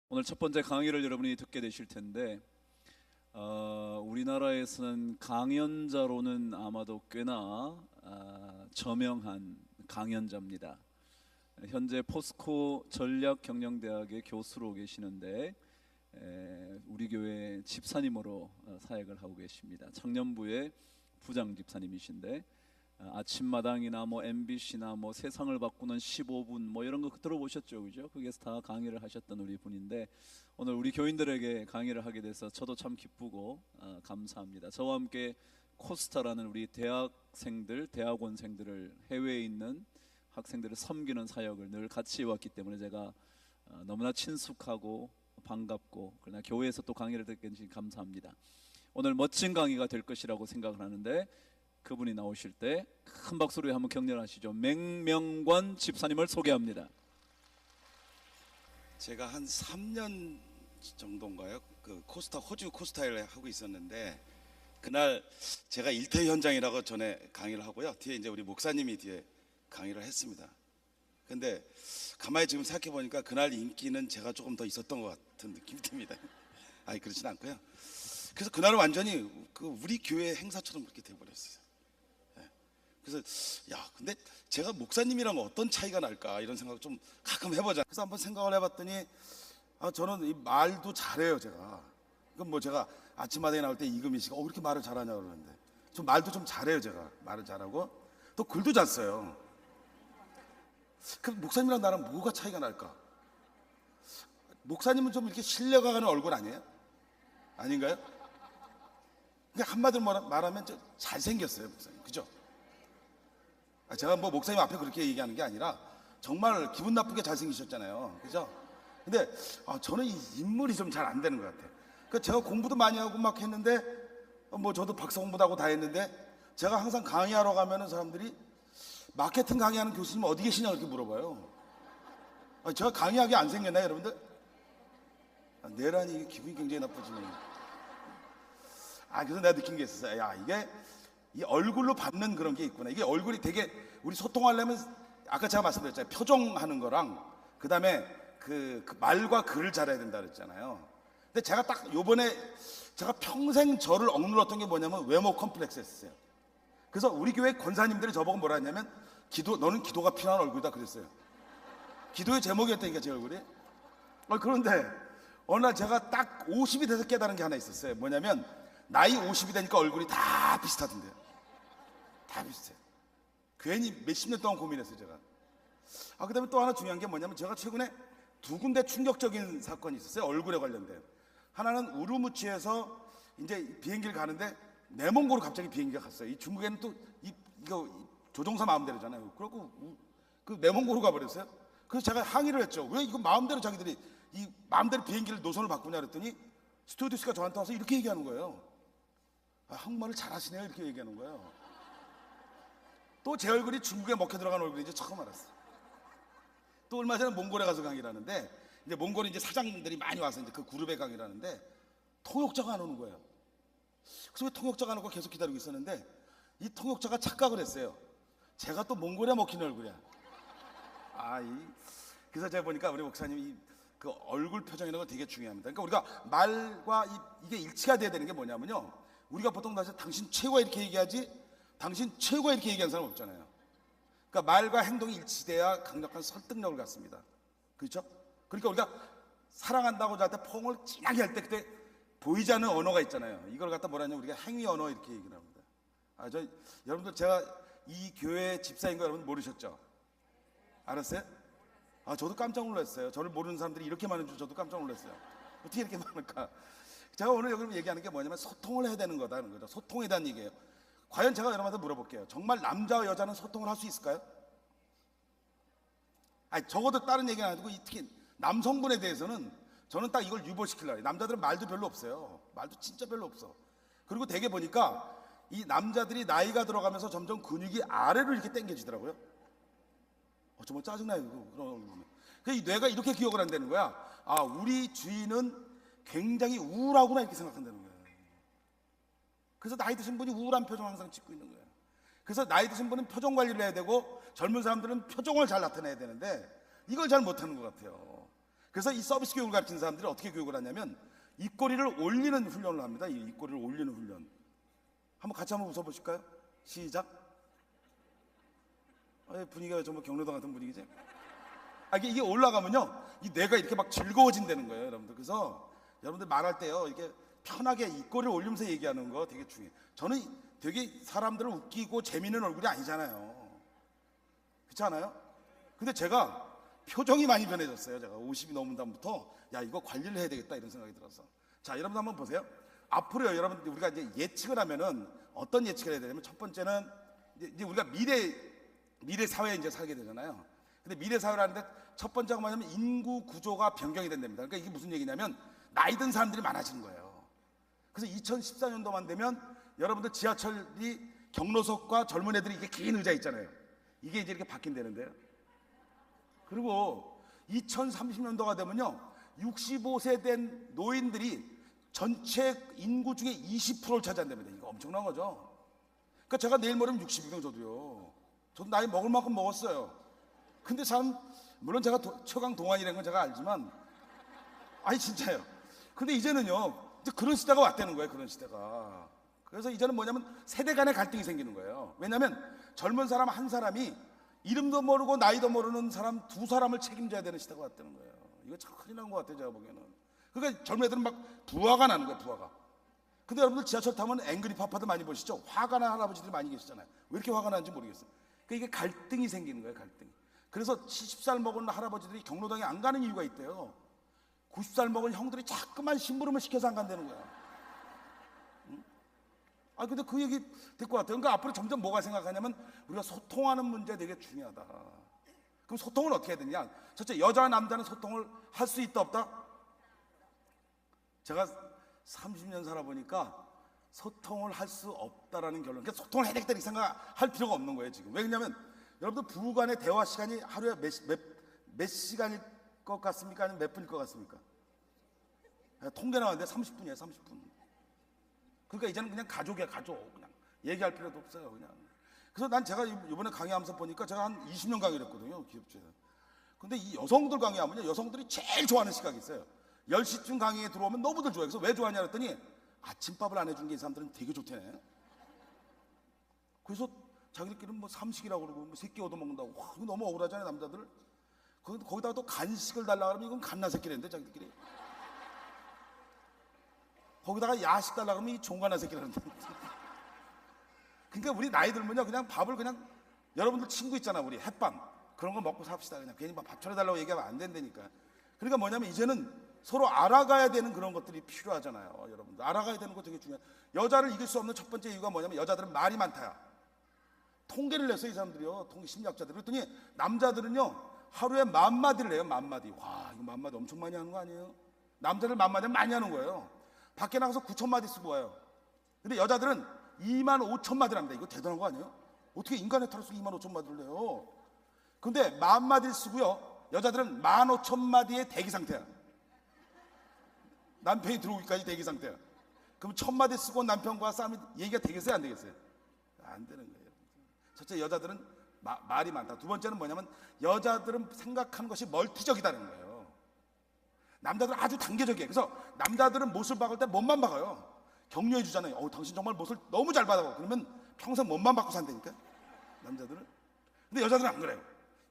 오늘 첫 번째 강의를 여러분이 듣게 되실 텐데 우리나라에서는 강연자로는 아마도 꽤나 저명한 강연자입니다. 현재 포스코 전략경영대학의 교수로 계시는데 우리 교회 집사님으로 사역을 하고 계십니다. 청년부의 부장 집사님이신데 아침마당이나 MBC나 세상을 바꾸는 15분 이런 거 들어보셨죠, 그죠? 거기에서 다 강의를 하셨던 우리 분인데 오늘 우리 교인들에게 강의를 하게 돼서 저도 참 기쁘고 감사합니다. 저와 함께 코스타라는 우리 대학생들, 대학원생들을 해외에 있는 학생들을 섬기는 사역을 늘 같이 해왔기 때문에 제가 너무나 친숙하고 반갑고 그러나 교회에서 또 강의를 듣게 되니 감사합니다. 오늘 멋진 강의가 될 것이라고 생각을 하는데 그분이 나오실 때 큰 박수로 한번 격려하시죠. 맹명관 집사님을 소개합니다. 제가 한 3년 정도인가요? 코스타, 호주 코스타를 하고 있었는데 그날 제가 일태 현장이라고 전에 강의를 하고요. 뒤에 이제 우리 목사님이 뒤에 강의를 했습니다. 근데 가만히 지금 생각해 보니까 그날 인기는 제가 조금 더 있었던 것 같은 느낌이 듭니다. 아니 그렇진 않고요. 그래서 그날은 완전히 우리 교회 행사처럼 그렇게 돼버렸어요. 그래서 근데 제가 목사님이랑 어떤 차이가 날까 이런 생각을 좀 가끔 해보자. 그래서 한번 생각을 해봤더니 저는 이 말도 잘해요. 제가 그럼 제가 아침마당에 나올 때 이금희 씨가 그렇게 말을 잘하냐고 그러는데 좀 말도 좀 잘해요. 제가 말을 잘하고 또 글도 잘 써요. 그럼 목사님이랑 나랑 뭐가 차이가 날까? 목사님은 좀 이렇게 신뢰가 가는 얼굴 아니에요? 아닌가요? 그냥 한마디로 말하면 좀 잘생겼어요, 목사님. 그죠? 제가 목사님 앞에 그렇게 얘기하는 게 아니라 정말 기분 나쁘게 잘생기셨잖아요. 그죠? 근데 저는 이 인물이 좀 잘 안 되는 것 같아요. 그러니까 제가 공부도 많이 하고 막 했는데 저도 박사 공부도 하고 다 했는데 제가 항상 강의하러 가면은 사람들이 마케팅 강의하는 교수님 어디 계시냐고 이렇게 물어봐요. 제가 강의하게 안 생겼나요, 여러분들? 내란이 기분이 굉장히 나쁘지만 그래서 내가 느낀 게 있었어요. 이게 이 얼굴로 받는 그런 게 있구나. 이게 얼굴이 되게 우리 소통하려면 아까 제가 말씀드렸잖아요. 표정하는 거랑 그 다음에 그 말과 글을 잘해야 된다 그랬잖아요. 근데 제가 딱 요번에 제가 평생 저를 억눌렀던 게 뭐냐면 외모 컴플렉스였어요. 그래서 우리 교회 권사님들이 저보고 뭐라 했냐면 너는 기도가 필요한 얼굴이다 그랬어요. 기도의 제목이었다니까 제 얼굴이. 그런데 어느 날 제가 딱 50이 돼서 깨달은 게 하나 있었어요. 뭐냐면 나이 50이 되니까 얼굴이 다 비슷하던데요. 다 비슷해요. 괜히 몇십 년 동안 고민했어요 제가. 그 다음에 또 하나 중요한 게 뭐냐면 제가 최근에 두 군데 충격적인 사건이 있었어요. 얼굴에 관련된. 하나는 우루무치에서 이제 비행기를 가는데 내몽고로 갑자기 비행기가 갔어요. 이 중국에는 또 이거 조종사 마음대로잖아요. 그러고 그 내몽고로 가버렸어요. 그래서 제가 항의를 했죠. 왜 이거 마음대로 자기들이 이 마음대로 비행기를 노선을 바꾸냐 그랬더니 스튜어디스가 저한테 와서 이렇게 얘기하는 거예요. 한국말을 잘하시네요 이렇게 얘기하는 거예요. 또 제 얼굴이 중국에 먹혀 들어간 얼굴인지 처음 알았어요. 또 얼마 전에 몽골에 가서 강의를 하는데 이제 몽골에 이제 사장들이 많이 와서 이제 그 그룹에 강의를 하는데 통역자가 안 오는 거예요. 그래서 왜 통역자가 안 오고 계속 기다리고 있었는데 이 통역자가 착각을 했어요. 제가 또 몽골에 먹힌 얼굴이야. 그래서 제가 보니까 우리 목사님이 그 얼굴 표정이라는 거 되게 중요합니다. 그러니까 우리가 말과 이게 일치가 돼야 되는 게 뭐냐면요. 우리가 보통 당신 최고야 이렇게 얘기하지 당신 최고야 이렇게 얘기하는 사람 없잖아요. 그러니까 말과 행동이 일치돼야 강력한 설득력을 갖습니다. 그렇죠? 그러니까 우리가 사랑한다고 저한테 포옹을 진하게 할 때 그때 보이지 않는 언어가 있잖아요. 이걸 갖다 뭐라 하냐면 우리가 행위 언어 이렇게 얘기를 합니다. 여러분들 제가 이 교회 집사인 거 여러분 모르셨죠? 알았어요? 저도 깜짝 놀랐어요. 저를 모르는 사람들이 이렇게 많은 줄 저도 깜짝 놀랐어요. 어떻게 이렇게 많을까? 제가 오늘 여러분 얘기하는 게 뭐냐면 소통을 해야 되는 거다는 거죠. 소통에 대한 얘기예요. 과연 제가 여러분한테 물어볼게요. 정말 남자와 여자는 소통을 할 수 있을까요? 적어도 다른 얘기는 아니고 특히 남성분에 대해서는 저는 딱 이걸 유보시키려고 해요. 남자들은 말도 별로 없어요. 말도 진짜 별로 없어. 그리고 되게 보니까 이 남자들이 나이가 들어가면서 점점 근육이 아래로 이렇게 당겨지더라고요. 정말 짜증나요. 그래서 이 뇌가 이렇게 기억을 한다는 거야. 우리 주인은 굉장히 우울하구나 이렇게 생각한다는 거예요. 그래서 나이 드신 분이 우울한 표정 항상 짓고 있는 거예요. 그래서 나이 드신 분은 표정 관리를 해야 되고 젊은 사람들은 표정을 잘 나타내야 되는데 이걸 잘 못하는 것 같아요. 그래서 이 서비스 교육을 가르치는 사람들이 어떻게 교육을 하냐면 입꼬리를 올리는 훈련을 합니다. 이 입꼬리를 올리는 훈련. 같이 한번 웃어보실까요? 시작. 분위기가 정말 경로당 같은 분위기지? 이게 올라가면요, 이 뇌가 이렇게 막 즐거워진다는 거예요, 여러분들. 그래서 여러분들 말할 때요, 이렇게 편하게 입꼬리를 올리면서 얘기하는 거 되게 중요해요. 저는 되게 사람들을 웃기고 재미있는 얼굴이 아니잖아요. 그렇지 않아요? 근데 제가 표정이 많이 변해졌어요. 제가 50이 넘은 다음부터 야, 이거 관리를 해야 되겠다 이런 생각이 들어서. 자, 여러분 한번 보세요. 앞으로요, 여러분 우리가 이제 예측을 하면은 어떤 예측을 해야 되냐면, 첫 번째는 이제 우리가 미래 사회에 이제 살게 되잖아요. 근데 미래 사회를 하는데 첫 번째가 뭐냐면 인구 구조가 변경이 된답니다. 그러니까 이게 무슨 얘기냐면 나이 든 사람들이 많아지는 거예요. 그래서 2014년도만 되면 여러분들 지하철이 경로석과 젊은 애들이 이게 긴 의자 있잖아요. 이게 이제 이렇게 바뀐다는데요. 그리고 2030년도가 되면요, 65세 된 노인들이 전체 인구 중에 20%를 차지한답니다. 이거 엄청난 거죠. 그러니까 제가 내일 모레면 60이면 저도 나이 먹을 만큼 먹었어요. 근데 참, 물론 제가 최강 동안이라는 건 제가 알지만, 진짜요. 근데 이제는요, 이제 그런 시대가 왔다는 거예요. 그런 시대가. 그래서 이제는 뭐냐면 세대 간의 갈등이 생기는 거예요. 왜냐하면 젊은 사람 한 사람이 이름도 모르고 나이도 모르는 사람 두 사람을 책임져야 되는 시대가 왔다는 거예요. 이거 참 큰일 난 것 같아요, 제가 보기에는. 그러니까 젊은 애들은 막 부화가 나는 거예요, 부화가. 근데 여러분들 지하철 타면 앵그리 파파도 많이 보시죠? 화가 난 할아버지들이 많이 계시잖아요. 왜 이렇게 화가 나는지 모르겠어요. 그러니까 이게 갈등이 생기는 거예요, 갈등이. 그래서 70살 먹은 할아버지들이 경로당에 안 가는 이유가 있대요. 90살 먹은 형들이 자꾸만 심부름을 시켜서 안 간다는 거야. 근데 그 얘기 될 것 같아요. 그러니까 앞으로 점점 뭐가 생각하냐면 우리가 소통하는 문제 되게 중요하다. 그럼 소통을 어떻게 해야 되냐? 첫째, 여자와 남자는 소통을 할 수 있다 없다? 제가 30년 살아보니까 소통을 할 수 없다라는 결론. 그러니까 소통을 해야 되겠다 이렇게 생각할 필요가 없는 거예요, 지금. 왜냐면 여러분들 부부 간의 대화 시간이 하루에 몇 시간일 것 같습니까? 아니면 몇 분일 것 같습니까? 통계 나왔는데 30분이에요, 30분. 그러니까 이제는 그냥 가족이야, 가족. 그냥 얘기할 필요도 없어요, 그냥. 그래서 난 제가 이번에 강의하면서 보니까 제가 한 20년 강의를 했거든요, 기업체에서. 근데 이 여성들 강의하면요, 여성들이 제일 좋아하는 시각이 있어요. 10시쯤 강의에 들어오면 너무들 좋아해요. 그래서 왜 좋아하냐 그랬더니 아침밥을 안 해준 게 이 사람들은 되게 좋대네. 그래서 자기들끼리는 뭐 삼식이라고 그러고 뭐 새끼 얻어먹는다고. 와, 이거 너무 억울하잖아요, 남자들. 거기다가 또 간식을 달라 그러면 이건 갓나새끼라는데, 자기들끼리. 거기다가 야식 달라 그러면 이 종가나 새끼라는데. 그러니까 우리 나이 들면요, 그냥 밥을 그냥, 여러분들 친구 있잖아, 우리 햇반 그런 거 먹고 삽시다. 그냥 괜히 밥 차려달라고 얘기하면 안 된다니까. 그러니까 뭐냐면 이제는 서로 알아가야 되는 그런 것들이 필요하잖아요. 여러분들 알아가야 되는 거 되게 중요해요. 여자를 이길 수 없는 첫 번째 이유가 뭐냐면 여자들은 말이 많다야. 통계를 냈어요, 이 사람들이요. 통계 심리학자들. 그랬더니 남자들은요 하루에 10,000마디를 해요. 10,000마디. 와, 이거 10,000마디 엄청 많이 하는 거 아니에요? 남자들 10,000마디는 많이 하는 거예요. 밖에 나가서 9,000마디 쓰고 와요. 근데 여자들은 25,000마디를 합니다. 이거 대단한 거 아니에요? 어떻게 인간의 탈수 25,000마디를 해요? 근데 10,000마디를 쓰고요, 여자들은 15,000마디의 대기 상태야. 남편이 들어오기까지 대기 상태야. 그럼 1,000마디 쓰고 남편과 싸우면 얘기가 되겠어요, 안 되겠어요? 안 되는 거예요. 첫째, 여자들은 말이 많다. 두 번째는 뭐냐면 여자들은 생각하는 것이 멀티적이다는 거예요. 남자들은 아주 단계적이에요. 그래서 남자들은 못을 박을 때 못만 박아요. 격려해 주잖아요. 당신 정말 못을 너무 잘 박아. 그러면 평생 못만 박고 산다니까, 남자들은. 근데 여자들은 안 그래요.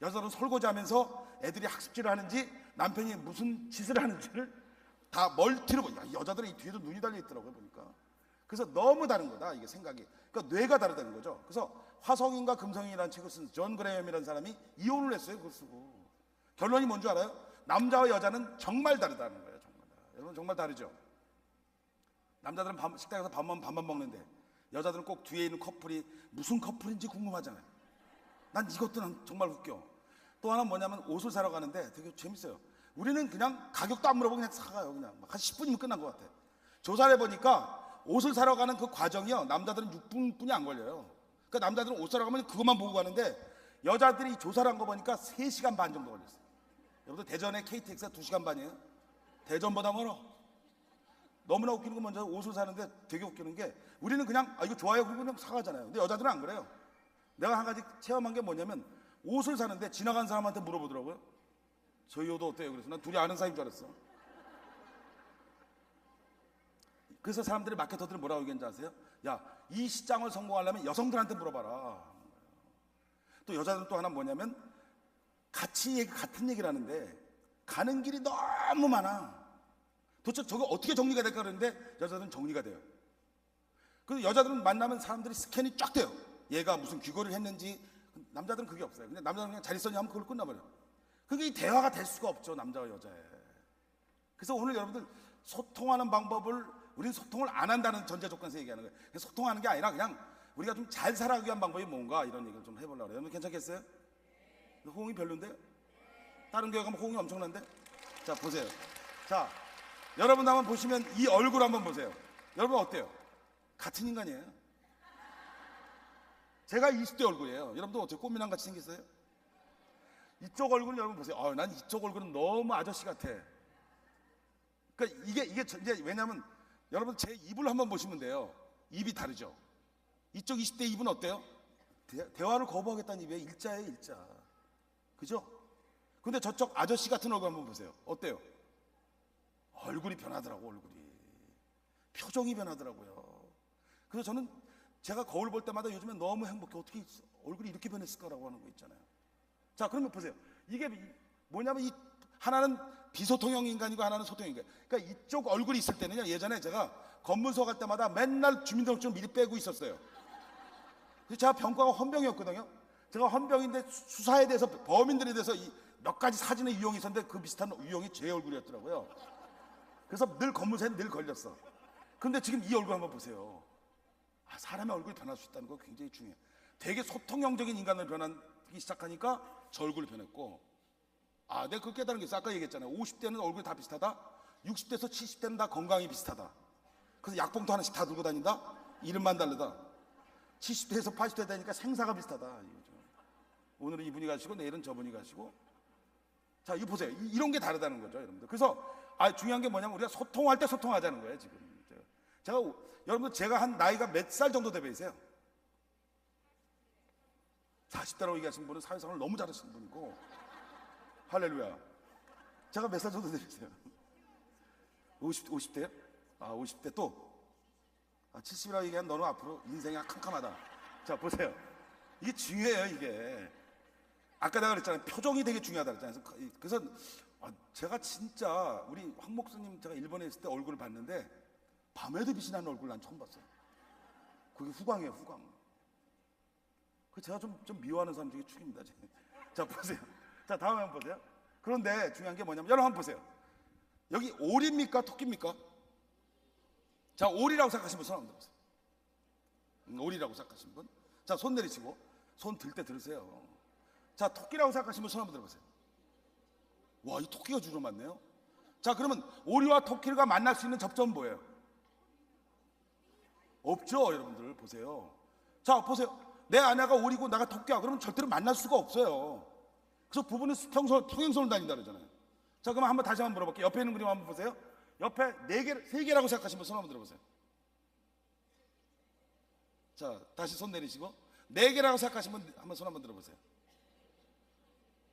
여자들은 설거지하면서 애들이 학습지를 하는지 남편이 무슨 짓을 하는지를 다 멀티로 보니까 여자들은 이 뒤에도 눈이 달려 있더라고요, 보니까. 그래서 너무 다른 거다, 이게 생각이. 그러니까 뇌가 다르다는 거죠. 그래서 화성인과 금성인이라는 책을 쓴 존 그레이엄이라는 사람이 이혼을 했어요, 그걸 쓰고. 결론이 뭔 줄 알아요? 남자와 여자는 정말 다르다는 거예요. 정말. 여러분 정말 다르죠. 남자들은 식당에서 밥만 먹는데 여자들은 꼭 뒤에 있는 커플이 무슨 커플인지 궁금하잖아요. 난 이것도 난 정말 웃겨. 또 하나 뭐냐면 옷을 사러 가는데 되게 재밌어요. 우리는 그냥 가격도 안 물어보고 그냥 사가요. 그냥 한 10분이면 끝난 것 같아. 조사를 해보니까 옷을 사러 가는 그 과정이요, 남자들은 6분뿐이 안 걸려요. 그러니까 남자들은 옷 사러 가면 그것만 보고 가는데 여자들이 조사를 한 거 보니까 3시간 반 정도 걸렸어요. 여러분들 대전에 KTX가 2시간 반이에요. 대전보다 멀어. 너무나 웃기는 건 먼저 옷을 사는데 되게 웃기는 게 우리는 그냥 이거 좋아요 그러고 그냥 사가잖아요. 근데 여자들은 안 그래요. 내가 한 가지 체험한 게 뭐냐면 옷을 사는데 지나간 사람한테 물어보더라고요. 저희 호도 어때요? 그래서 난 둘이 아는 사이인 줄 알았어. 그래서 사람들이 마케터들이 뭐라고 얘기하는지 아세요? 야, 이 시장을 성공하려면 여성들한테 물어봐라. 또 여자들은 또 하나 뭐냐면 같은 얘기를 하는데 가는 길이 너무 많아. 도대체 저거 어떻게 정리가 될까 그러는데 여자들은 정리가 돼요. 그래서 여자들은 만나면 사람들이 스캔이 쫙 돼요. 얘가 무슨 귀걸이를 했는지. 남자들은 그게 없어요. 근데 남자는 그냥 잘 있었냐 하면 그걸 끝나버려. 그게 대화가 될 수가 없죠, 남자와 여자에. 그래서 오늘 여러분들 소통하는 방법을 우리는 소통을 안 한다는 전제 조건에서 얘기하는 거예요. 소통하는 게 아니라 그냥 우리가 좀 잘 살아가기 위한 방법이 뭔가 이런 얘기를 좀 해보려고 그래요. 여러분 괜찮겠어요? 호응이 별론데? 다른 교회 가면 호응이 엄청난데? 자, 보세요. 자, 여러분 한번 보시면 이 얼굴 한번 보세요. 여러분 어때요? 같은 인간이에요. 제가 20대 얼굴이에요. 여러분도 어때요? 꽃미남 같이 생겼어요? 이쪽 얼굴은 여러분 보세요. 난 이쪽 얼굴은 너무 아저씨 같아. 그러니까 이게 이제 왜냐면 여러분 제 입을 한번 보시면 돼요. 입이 다르죠. 이쪽 20대 입은 어때요? 대화를 거부하겠다는 입이에요. 일자예요, 일자. 그죠? 근데 저쪽 아저씨 같은 얼굴 한번 보세요. 어때요? 얼굴이 변하더라고, 얼굴이. 표정이 변하더라고요. 그래서 저는 제가 거울 볼 때마다 요즘에 너무 행복해. 어떻게 얼굴이 이렇게 변했을까라고 하는 거 있잖아요. 자, 그러면 보세요. 이게 뭐냐면 이 하나는 비소통형 인간이고 하나는 소통형 인간. 그러니까 이쪽 얼굴이 있을 때는요. 예전에 제가 검문소 갈 때마다 맨날 주민등록증 미리 빼고 있었어요. 그래서 제가 병과가 헌병이었거든요. 제가 헌병인데 수사에 대해서 범인들에 대해서 몇 가지 사진의 유형이 있었는데 그 비슷한 유형이 제 얼굴이었더라고요. 그래서 늘 검문소에 늘 걸렸어. 근데 지금 이 얼굴 한번 보세요. 사람의 얼굴이 변할 수 있다는 거 굉장히 중요해요. 되게 소통형적인 인간으로 변하기 시작하니까 저 얼굴이 변했고, 내가 그걸 깨달은 게 있어. 아까 얘기했잖아요. 50대는 얼굴이 다 비슷하다. 60대에서 70대는 다 건강이 비슷하다. 그래서 약봉투 하나씩 다 들고 다닌다. 이름만 다르다. 70대에서 80대 되니까 생사가 비슷하다. 이거죠. 오늘은 이분이 가시고 내일은 저분이 가시고. 자, 이거 보세요. 이런 게 다르다는 거죠, 여러분들. 그래서 중요한 게 뭐냐면 우리가 소통할 때 소통하자는 거예요, 지금. 여러분들 제가 한 나이가 몇 살 정도 돼 보이세요? 40대라고 얘기하신 분은 사회생활을 너무 잘하시는 분이고, 할렐루야. 제가 몇 살 정도 돼 보이세요? 50대요? 50대 또? 70이라고 얘기하면 너는 앞으로 인생이 캄캄하다. 자, 보세요. 이게 중요해요, 이게. 아까 내가 그랬잖아요. 표정이 되게 중요하다 그랬잖아요. 그래서 제가 진짜 우리 황 목사님 제가 일본에 있을 때 얼굴을 봤는데 밤에도 빛이 나는 얼굴 난 처음 봤어요. 그게 후광이에요, 후광. 그 제가 좀 미워하는 사람 중에 축입니다. 자, 보세요. 자, 다음에 한번 보세요. 그런데 중요한 게 뭐냐면 여러분 한번 보세요. 여기 오리입니까? 토끼입니까? 자, 오리라고 생각하시는 분 손 한번 들어보세요. 오리라고 생각하시는 분. 자, 손 내리시고 손 들 때 들으세요. 자, 토끼라고 생각하시는 분 손 한번 들어보세요. 와, 이 토끼가 주로 많네요. 자, 그러면 오리와 토끼가 만날 수 있는 접점은 뭐예요? 없죠, 여러분들. 보세요. 자, 보세요. 내 아내가 오리고 나가 토끼야. 그러면 절대로 만날 수가 없어요. 그래서 부부는 평행선을 다닌다 그러잖아요. 자, 그럼 한번 다시 한번 물어볼게요. 옆에 있는 그림 한번 보세요. 옆에 3개라고 생각하시면 손 한번 들어보세요. 자, 다시 손 내리시고 4개라고 생각하시면 한번 손 한번 들어보세요.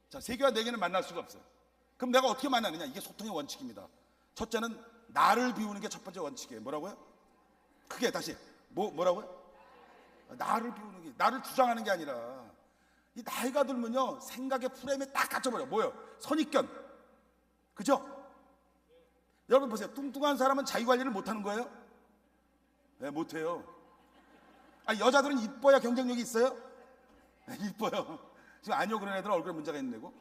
자, 3개와 4개는 만날 수가 없어요. 그럼 내가 어떻게 만나느냐? 이게 소통의 원칙입니다. 첫째는 나를 비우는 게 첫 번째 원칙이에요. 뭐라고요? 크게 다시 뭐라고요? 나를 비우는 게, 나를 주장하는 게 아니라 이 나이가 들면요 생각의 프레임에 딱 갇혀버려. 뭐예요? 선입견. 그죠? 여러분 보세요. 뚱뚱한 사람은 자기관리를 못하는 거예요? 네, 못해요. 여자들은 이뻐야 경쟁력이 있어요? 네, 이뻐요. 지금 아니요 그런 애들은 얼굴에 문제가 있는데고.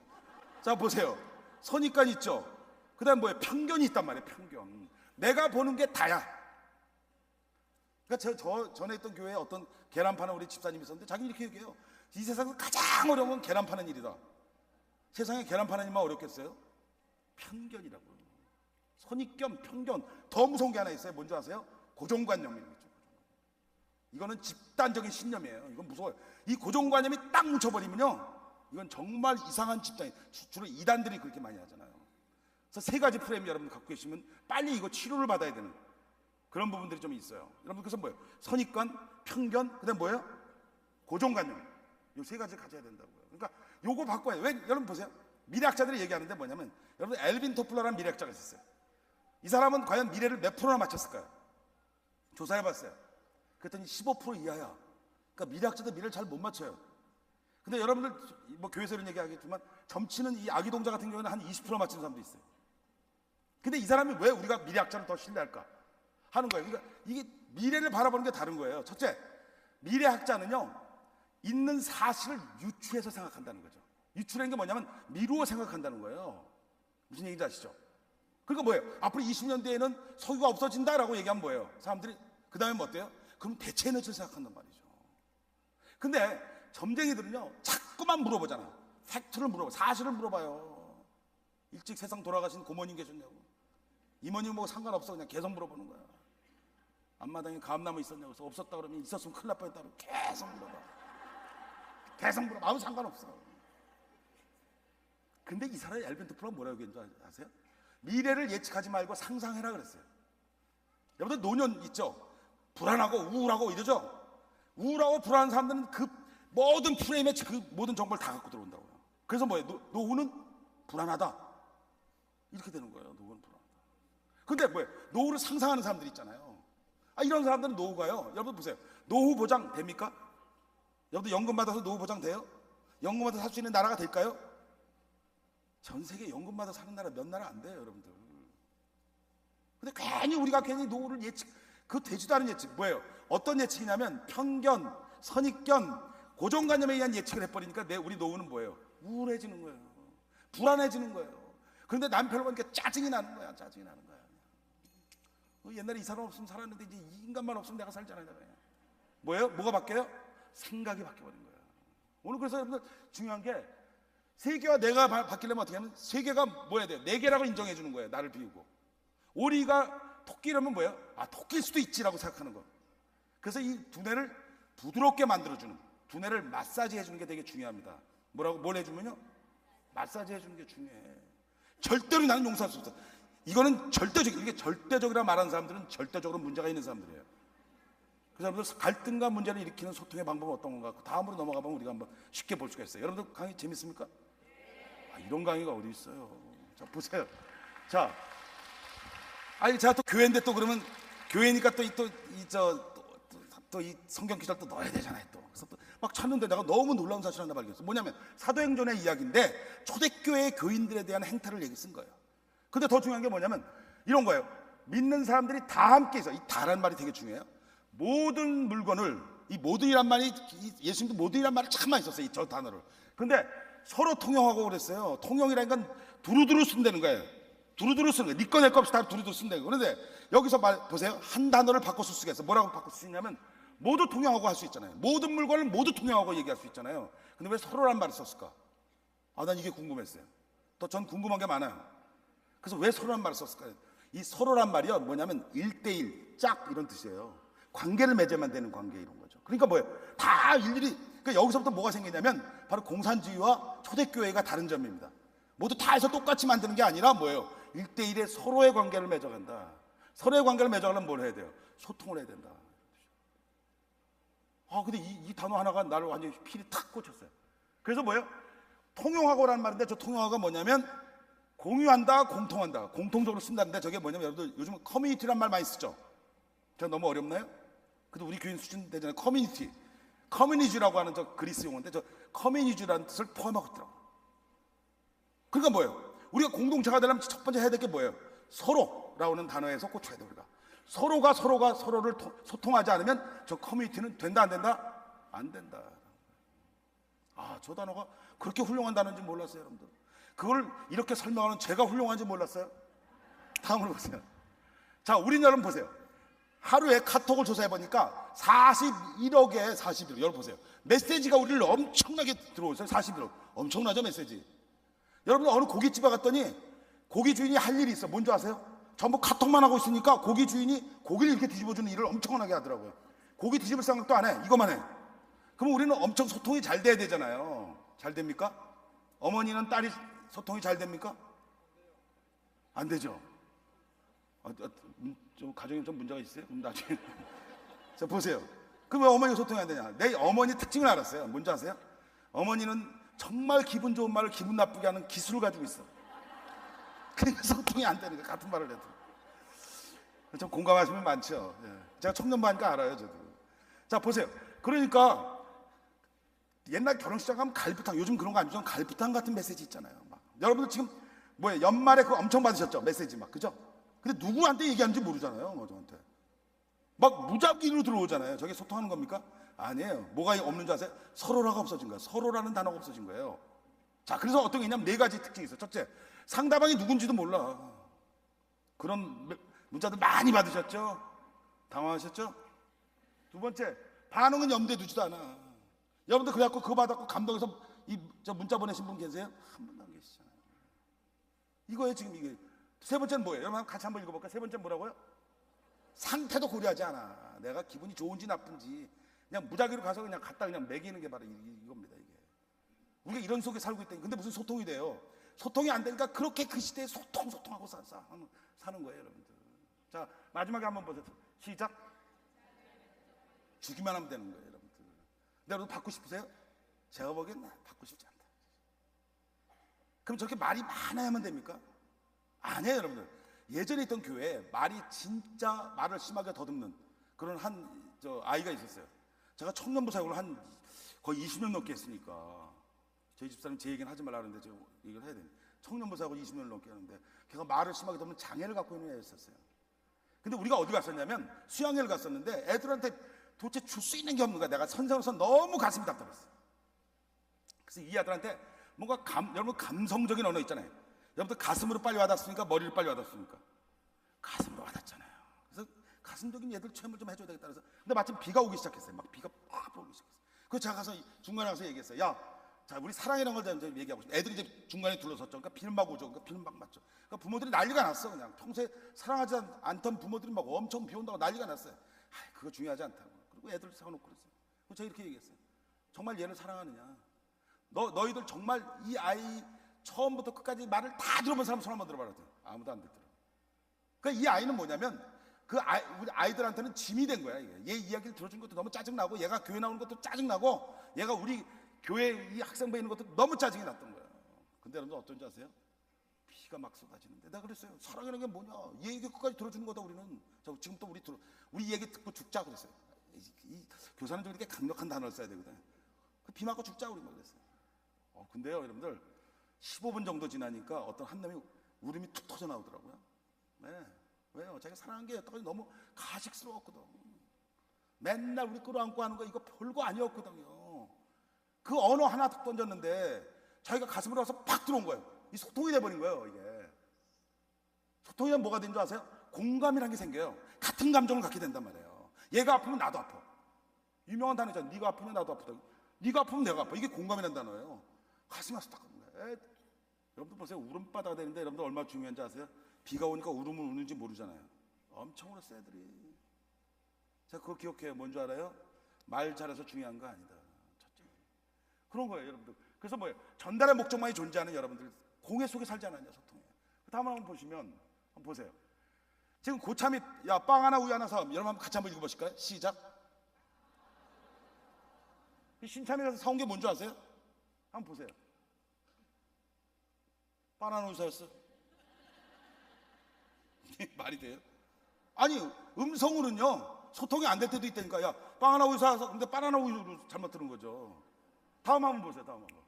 자, 보세요. 선입견 있죠? 그 다음 뭐예요? 편견이 있단 말이에요. 편견. 내가 보는 게 다야. 그러니까 저 전에 있던 교회에 어떤 계란 파는 우리 집사님이 있었는데 자기 이렇게 얘기해요. 이 세상에서 가장 어려운 건 계란 파는 일이다. 세상에 계란 파는 일만 어렵겠어요? 편견이라고. 선입견, 편견. 더 무서운 게 하나 있어요. 뭔지 아세요? 고정관념이에요. 이거는 집단적인 신념이에요. 이건 무서워요. 이 고정관념이 딱 뭉쳐버리면요, 이건 정말 이상한 집단이, 주로 이단들이 그렇게 많이 하잖아요. 그래서 3가지 프레임 여러분 갖고 계시면 빨리 이거 치료를 받아야 되는 그런 부분들이 좀 있어요. 여러분 그래서 뭐예요? 선입관, 편견, 그다음 뭐예요? 고정관념. 이 3가지 가져야 된다고요. 그러니까 요거 바꿔야 돼요. 왜? 여러분 보세요. 미래학자들이 얘기하는데 뭐냐면, 여러분 엘빈 토플러라는 미래학자가 있었어요. 이 사람은 과연 미래를 몇 프로나 맞췄을까요? 조사해봤어요. 그랬더니 15% 이하야. 그러니까 미래학자들 미래를 잘 못 맞춰요. 근데 여러분들 뭐 교회에서 이런 얘기하겠지만 점치는 이 아기동자 같은 경우는 한 20% 맞추는 사람도 있어요. 근데 이 사람이 왜 우리가 미래학자를 더 신뢰할까 하는 거예요. 그러니까 이게 미래를 바라보는 게 다른 거예요. 첫째, 미래학자는요 있는 사실을 유추해서 생각한다는 거죠. 유추라는 게 뭐냐면 미루어 생각한다는 거예요. 무슨 얘기인지 아시죠? 그러니까 뭐예요? 앞으로 20년 뒤에는 석유가 없어진다라고 얘기하면 뭐예요? 사람들이 그 다음에 뭐 어때요? 그럼 대체 에너지를 생각한단 말이죠. 근데 점쟁이들은요 자꾸만 물어보잖아. 팩트를 물어봐, 사실을 물어봐요. 일찍 세상 돌아가신 고모님 계셨냐고, 이모님 뭐 상관없어, 그냥 계속 물어보는 거야. 앞마당에 감나무 있었냐고, 그래서 없었다 그러면 있었으면 큰일 날 뻔했다 그러고 계속 물어봐. 계속 물어봐. 아무 상관없어. 근데 이 사람이 엘빈 토플러가 뭐라고 얘기한 줄 아세요? 미래를 예측하지 말고 상상해라 그랬어요. 여러분들 노년 있죠? 불안하고 우울하고 이러죠? 우울하고 불안한 사람들은 그 모든 프레임에 그 모든 정보를 다 갖고 들어온다고요. 그래서 뭐예요? 노후는 불안하다 이렇게 되는 거예요. 노후는 불안하다. 근데 뭐예요? 노후를 상상하는 사람들이 있잖아요. 이런 사람들은 노후가요, 여러분 보세요. 노후 보장 됩니까? 여러분들 연금 받아서 노후 보장 돼요? 연금 받아서 살 수 있는 나라가 될까요? 전 세계 연금 받아 사는 나라 몇 나라 안 돼요, 여러분들. 근데 괜히 우리가 괜히 노후를 그거 되지도 않은 예측. 뭐예요? 어떤 예측이냐면 편견, 선입견, 고정관념에 의한 예측을 해버리니까 우리 노후는 뭐예요? 우울해지는 거예요. 불안해지는 거예요. 그런데 남편을 보니까 짜증이 나는 거야. 짜증이 나는 거야. 옛날에 이 사람 없으면 살았는데 이제 이 인간만 없으면 내가 살잖아요. 뭐예요? 뭐가 바뀌어요? 생각이 바뀌어버린 거예요. 오늘 그래서 여러분들 중요한 게, 세계와 내가 바뀌려면 어떻게 하면, 세계가 뭐 해야 돼요? 네 개라고 인정해 주는 거예요. 나를 비우고. 오리가 토끼라면 뭐예요? 토끼일 수도 있지라고 생각하는 거. 그래서 이 두뇌를 부드럽게 만들어주는, 두뇌를 마사지 해주는 게 되게 중요합니다. 뭘 해주면요? 마사지 해주는 게 중요해. 절대로 나는 용서할 수 없어. 이거는 이게 절대적이라 말하는 사람들은 절대적으로 문제가 있는 사람들이에요. 그 사람들 갈등과 문제를 일으키는 소통의 방법은 어떤 건가? 다음으로 넘어가 보면 우리가 한번 쉽게 볼 수가 있어요. 여러분들 강의 재밌습니까? 이런 강의가 어디 있어요? 자, 보세요. 자, 제가 또 교회인데 또 그러면 교회니까 또 이 성경 기절 또 넣어야 되잖아요. 또 그래서 또 막 찾는데 내가 너무 놀라운 사실 하나 발견했어. 뭐냐면 사도행전의 이야기인데 초대교회 교인들에 대한 행태를 얘기 쓴 거예요. 근데 더 중요한 게 뭐냐면 이런 거예요. 믿는 사람들이 다 함께 있어. 이 다라는 말이 되게 중요해요. 모든 물건을, 이 모든이란 말이, 예수님도 모든이란 말을 참 많이 썼어요. 저 단어를. 근데 서로 통용하고 그랬어요. 통용이라는 건 두루두루 쓴다는 거예요. 두루두루 쓰는 거예요. 네 거 내 거 없이 다 두루두루 쓴다는 거예요. 그런데 여기서 보세요. 한 단어를 바꿔 쓸 수가 있어요. 뭐라고 바꿔 쓸 수 있냐면 모두 통용하고 할 수 있잖아요. 모든 물건을 모두 통용하고 얘기할 수 있잖아요. 근데 왜 서로란 말을 썼을까? 난 이게 궁금했어요. 또 전 궁금한 게 많아요. 그래서 왜 서로란 말을 썼을까요? 이 서로란 말이요, 뭐냐면 1대1, 짝 이런 뜻이에요. 관계를 맺어야만 되는 관계, 이런 거죠. 그러니까 뭐예요? 다 일일이, 그러니까 여기서부터 뭐가 생기냐면 바로 공산주의와 초대교회가 다른 점입니다. 모두 다 해서 똑같이 만드는 게 아니라 뭐예요? 1대1의 서로의 관계를 맺어간다. 서로의 관계를 맺어가려면 뭘 해야 돼요? 소통을 해야 된다. 근데 이 단어 하나가 나를 완전히 필이 탁 꽂혔어요. 그래서 뭐예요? 통용하고라는 말인데, 저 통용하고가 뭐냐면 공유한다, 공통한다, 공통적으로 쓴다는데, 저게 뭐냐면 여러분들 요즘 커뮤니티란 말 많이 쓰죠? 제가 너무 어렵나요? 그래도 우리 교인 수준 되잖아요. 커뮤니티라고 하는 저 그리스 용어인데, 저 커뮤니티라는 뜻을 포함하고 있더라고요. 그러니까 뭐예요? 우리가 공동체가 되려면 첫 번째 해야 될 게 뭐예요? 서로라고 하는 단어에서 꽂혀야 돼요. 우리가 서로가 서로를 소통하지 않으면 저 커뮤니티는 된다 안 된다? 안 된다. 저 단어가 그렇게 훌륭한 단어인지 몰랐어요, 여러분들. 그걸 이렇게 설명하는 제가 훌륭한지 몰랐어요. 다음으로 보세요. 자, 우린 여러분 보세요. 하루에 카톡을 조사해보니까 41억에 41억. 여러분 보세요. 메시지가 우리를 엄청나게 들어오세요. 41억. 엄청나죠, 메시지. 여러분 어느 고깃집에 갔더니 고기 주인이 할 일이 있어. 뭔지 아세요? 전부 카톡만 하고 있으니까 고기 주인이 고기를 이렇게 뒤집어주는 일을 엄청나게 하더라고요. 고기 뒤집을 생각도 안 해. 이것만 해. 그럼 우리는 엄청 소통이 잘 돼야 되잖아요. 잘 됩니까? 어머니는 딸이 소통이 잘 됩니까? 안 되죠. 좀 가정에 좀 문제가 있어요? 그럼 나중에 자, 보세요. 그럼 왜 어머니가 소통이 안 되냐? 내 어머니 특징을 알았어요. 뭔지 아세요? 어머니는 정말 기분 좋은 말을 기분 나쁘게 하는 기술을 가지고 있어. 그러니까 소통이 안 되는 거야. 같은 말을 해도. 좀 공감하시는 분 많죠. 예. 제가 청년부하니까 알아요, 저도. 자, 보세요. 그러니까 옛날 결혼식장 가면 갈비탕, 요즘 그런 거 안 주잖아요. 갈비탕 같은 메시지 있잖아요. 막. 여러분들 지금 뭐예요? 연말에 그거 엄청 받으셨죠? 메시지 막, 그죠? 근데 누구한테 얘기하는지 모르잖아요. 뭐 저한테 막 무작위로 들어오잖아요. 저게 소통하는 겁니까? 아니에요. 뭐가 없는 줄 아세요? 서로라가 없어진 거예요. 서로라는 단어가 없어진 거예요. 자, 그래서 어떤 게 있냐면 네 가지 특징이 있어요. 첫째, 상대방이 누군지도 몰라. 그런 문자들 많이 받으셨죠? 당황하셨죠? 두 번째, 반응은 염두에 두지도 않아. 여러분들 그래갖고 그거 받았고 감동해서 저 문자 보내신 분 계세요? 한 분도 안 계시잖아요. 이거예요 지금 이게. 세 번째는 뭐예요? 여러분 같이 한번 읽어볼까요? 세 번째는 뭐라고요? 상태도 고려하지 않아. 내가 기분이 좋은지 나쁜지 그냥 무작위로 가서 그냥 갖다 그냥 매기는 게 바로 이겁니다. 이게 우리가 이런 속에 살고 있다니. 근데 무슨 소통이 돼요? 소통이 안 되니까 그렇게 그 시대에 소통하고 사는 거예요, 여러분들. 자, 마지막에 한번 보세요. 시작. 주기만 하면 되는 거예요, 여러분들. 근데 여러분 받고 싶으세요? 제가 보기엔 받고 싶지 않다. 그럼 저렇게 말이 많아야만 됩니까? 아니에요, 여러분들. 예전에 있던 교회에 말이 진짜 말을 심하게 더듬는 그런 아이가 있었어요. 제가 청년부 사역을 거의 20년 넘게 했으니까 저희 집사님 제 얘기는 하지 말라 그러는데 제가 얘기를 해야 되는데 청년부 사역을 20년 넘게 하는데 걔가 말을 심하게 더듬는 장애를 갖고 있는 애였었어요. 근데 우리가 어디 갔었냐면 수양회를 갔었는데 애들한테 도대체 줄 수 있는 게 없는 거야. 내가 선생으로서 너무 가슴이 답답했어. 그래서 이 아들한테 뭔가 여러분 감성적인 언어 있잖아요. 여러분들 가슴으로 빨리 와닿습니까? 머리를 빨리 와닿습니까? 가슴으로 와닿잖아요. 그래서 가슴적인 얘들 체험을 좀 해줘야 되겠다. 그래서 근데 마침 비가 오기 시작했어요. 막 비가 팍 오기 시작했어요. 그래서 제가 가서 중간에 가서 얘기했어요. 야, 자 우리 사랑이라는 걸 좀 얘기하고 싶어. 애들이 이제 중간에 둘러섰죠. 그러니까 비는 막 오죠. 그러니까 비는 막 맞죠. 그러니까 부모들이 난리가 났어. 그냥 평소에 사랑하지 않던 부모들이 막 엄청 비 온다고 난리가 났어요. 그거 중요하지 않다고. 그리고 애들 세워놓고 그랬어요. 그래서 제가 이렇게 얘기했어요. 정말 얘를 사랑하느냐? 너희들 정말 이 아이 처음부터 끝까지 말을 다 들어본 사람 손 한번 들어봐라. 아무도 안 듣더라. 그러니까 이 아이는 뭐냐면 우리 아이들한테는 짐이 된 거야. 이게. 얘 이야기를 들어준 것도 너무 짜증나고 얘가 교회 나오는 것도 짜증나고 얘가 우리 교회 이 학생부에 있는 것도 너무 짜증이 났던 거야. 근데 여러분 어떤지 아세요? 비가 막 쏟아지는데 내가 그랬어요. 사랑이라는 게 뭐냐? 얘 얘기 끝까지 들어주는 거다 우리는. 지금부터 우리 얘기 듣고 죽자 그랬어요. 이 교사는 좀 이렇게 강력한 단어를 써야 되거든. 비 맞고 죽자 우리 막 그랬어요. 근데요 여러분들 15분 정도 지나니까 어떤 한 놈이 울음이 툭 터져 나오더라고요. 네. 왜요? 자기가 사랑한 게 여태까지 너무 가식스러웠거든. 맨날 우리 끌어안고 하는 거 이거 별거 아니었거든요. 그 언어 하나 딱 던졌는데 자기가 가슴으로 와서 팍 들어온 거예요. 이 소통이 돼버린 거예요. 이게 소통이 되면 뭐가 된 줄 아세요? 공감이라는 게 생겨요. 같은 감정을 갖게 된단 말이에요. 얘가 아프면 나도 아파. 유명한 단어잖아요. 네가 아프면 나도 아프다. 네가 아프면 내가 아파. 이게 공감이라는 단어예요. 가슴이 와서 딱 여러분들 보세요. 울음바다가 되는데 여러분들 얼마나 중요한지 아세요? 비가 오니까 울음을 우는지 모르잖아요. 엄청 울었어 애들이. 자, 그거 기억해요. 뭔 줄 알아요? 말 잘해서 중요한 거 아니다. 첫째 그런 거예요 여러분들. 그래서 뭐예요? 전달의 목적만이 존재하는 여러분들 공예 속에 살지 않았냐 소통에. 다음 한번 보시면 한번 보세요. 지금 고참이 야 빵 하나 우유 하나 사. 여러분 한번 같이 한번 읽어보실까요? 시작. 신참에 가서 사온 게 뭔 줄 아세요? 한번 보세요. 바나나 우유 사였어? 말이 돼요? 아니 음성으로는요 소통이 안 될 때도 있다니까. 야 바나나 우유 사서 근데 바나나 우유로 잘못 들은 거죠. 다음 한번 보세요. 다음 한번.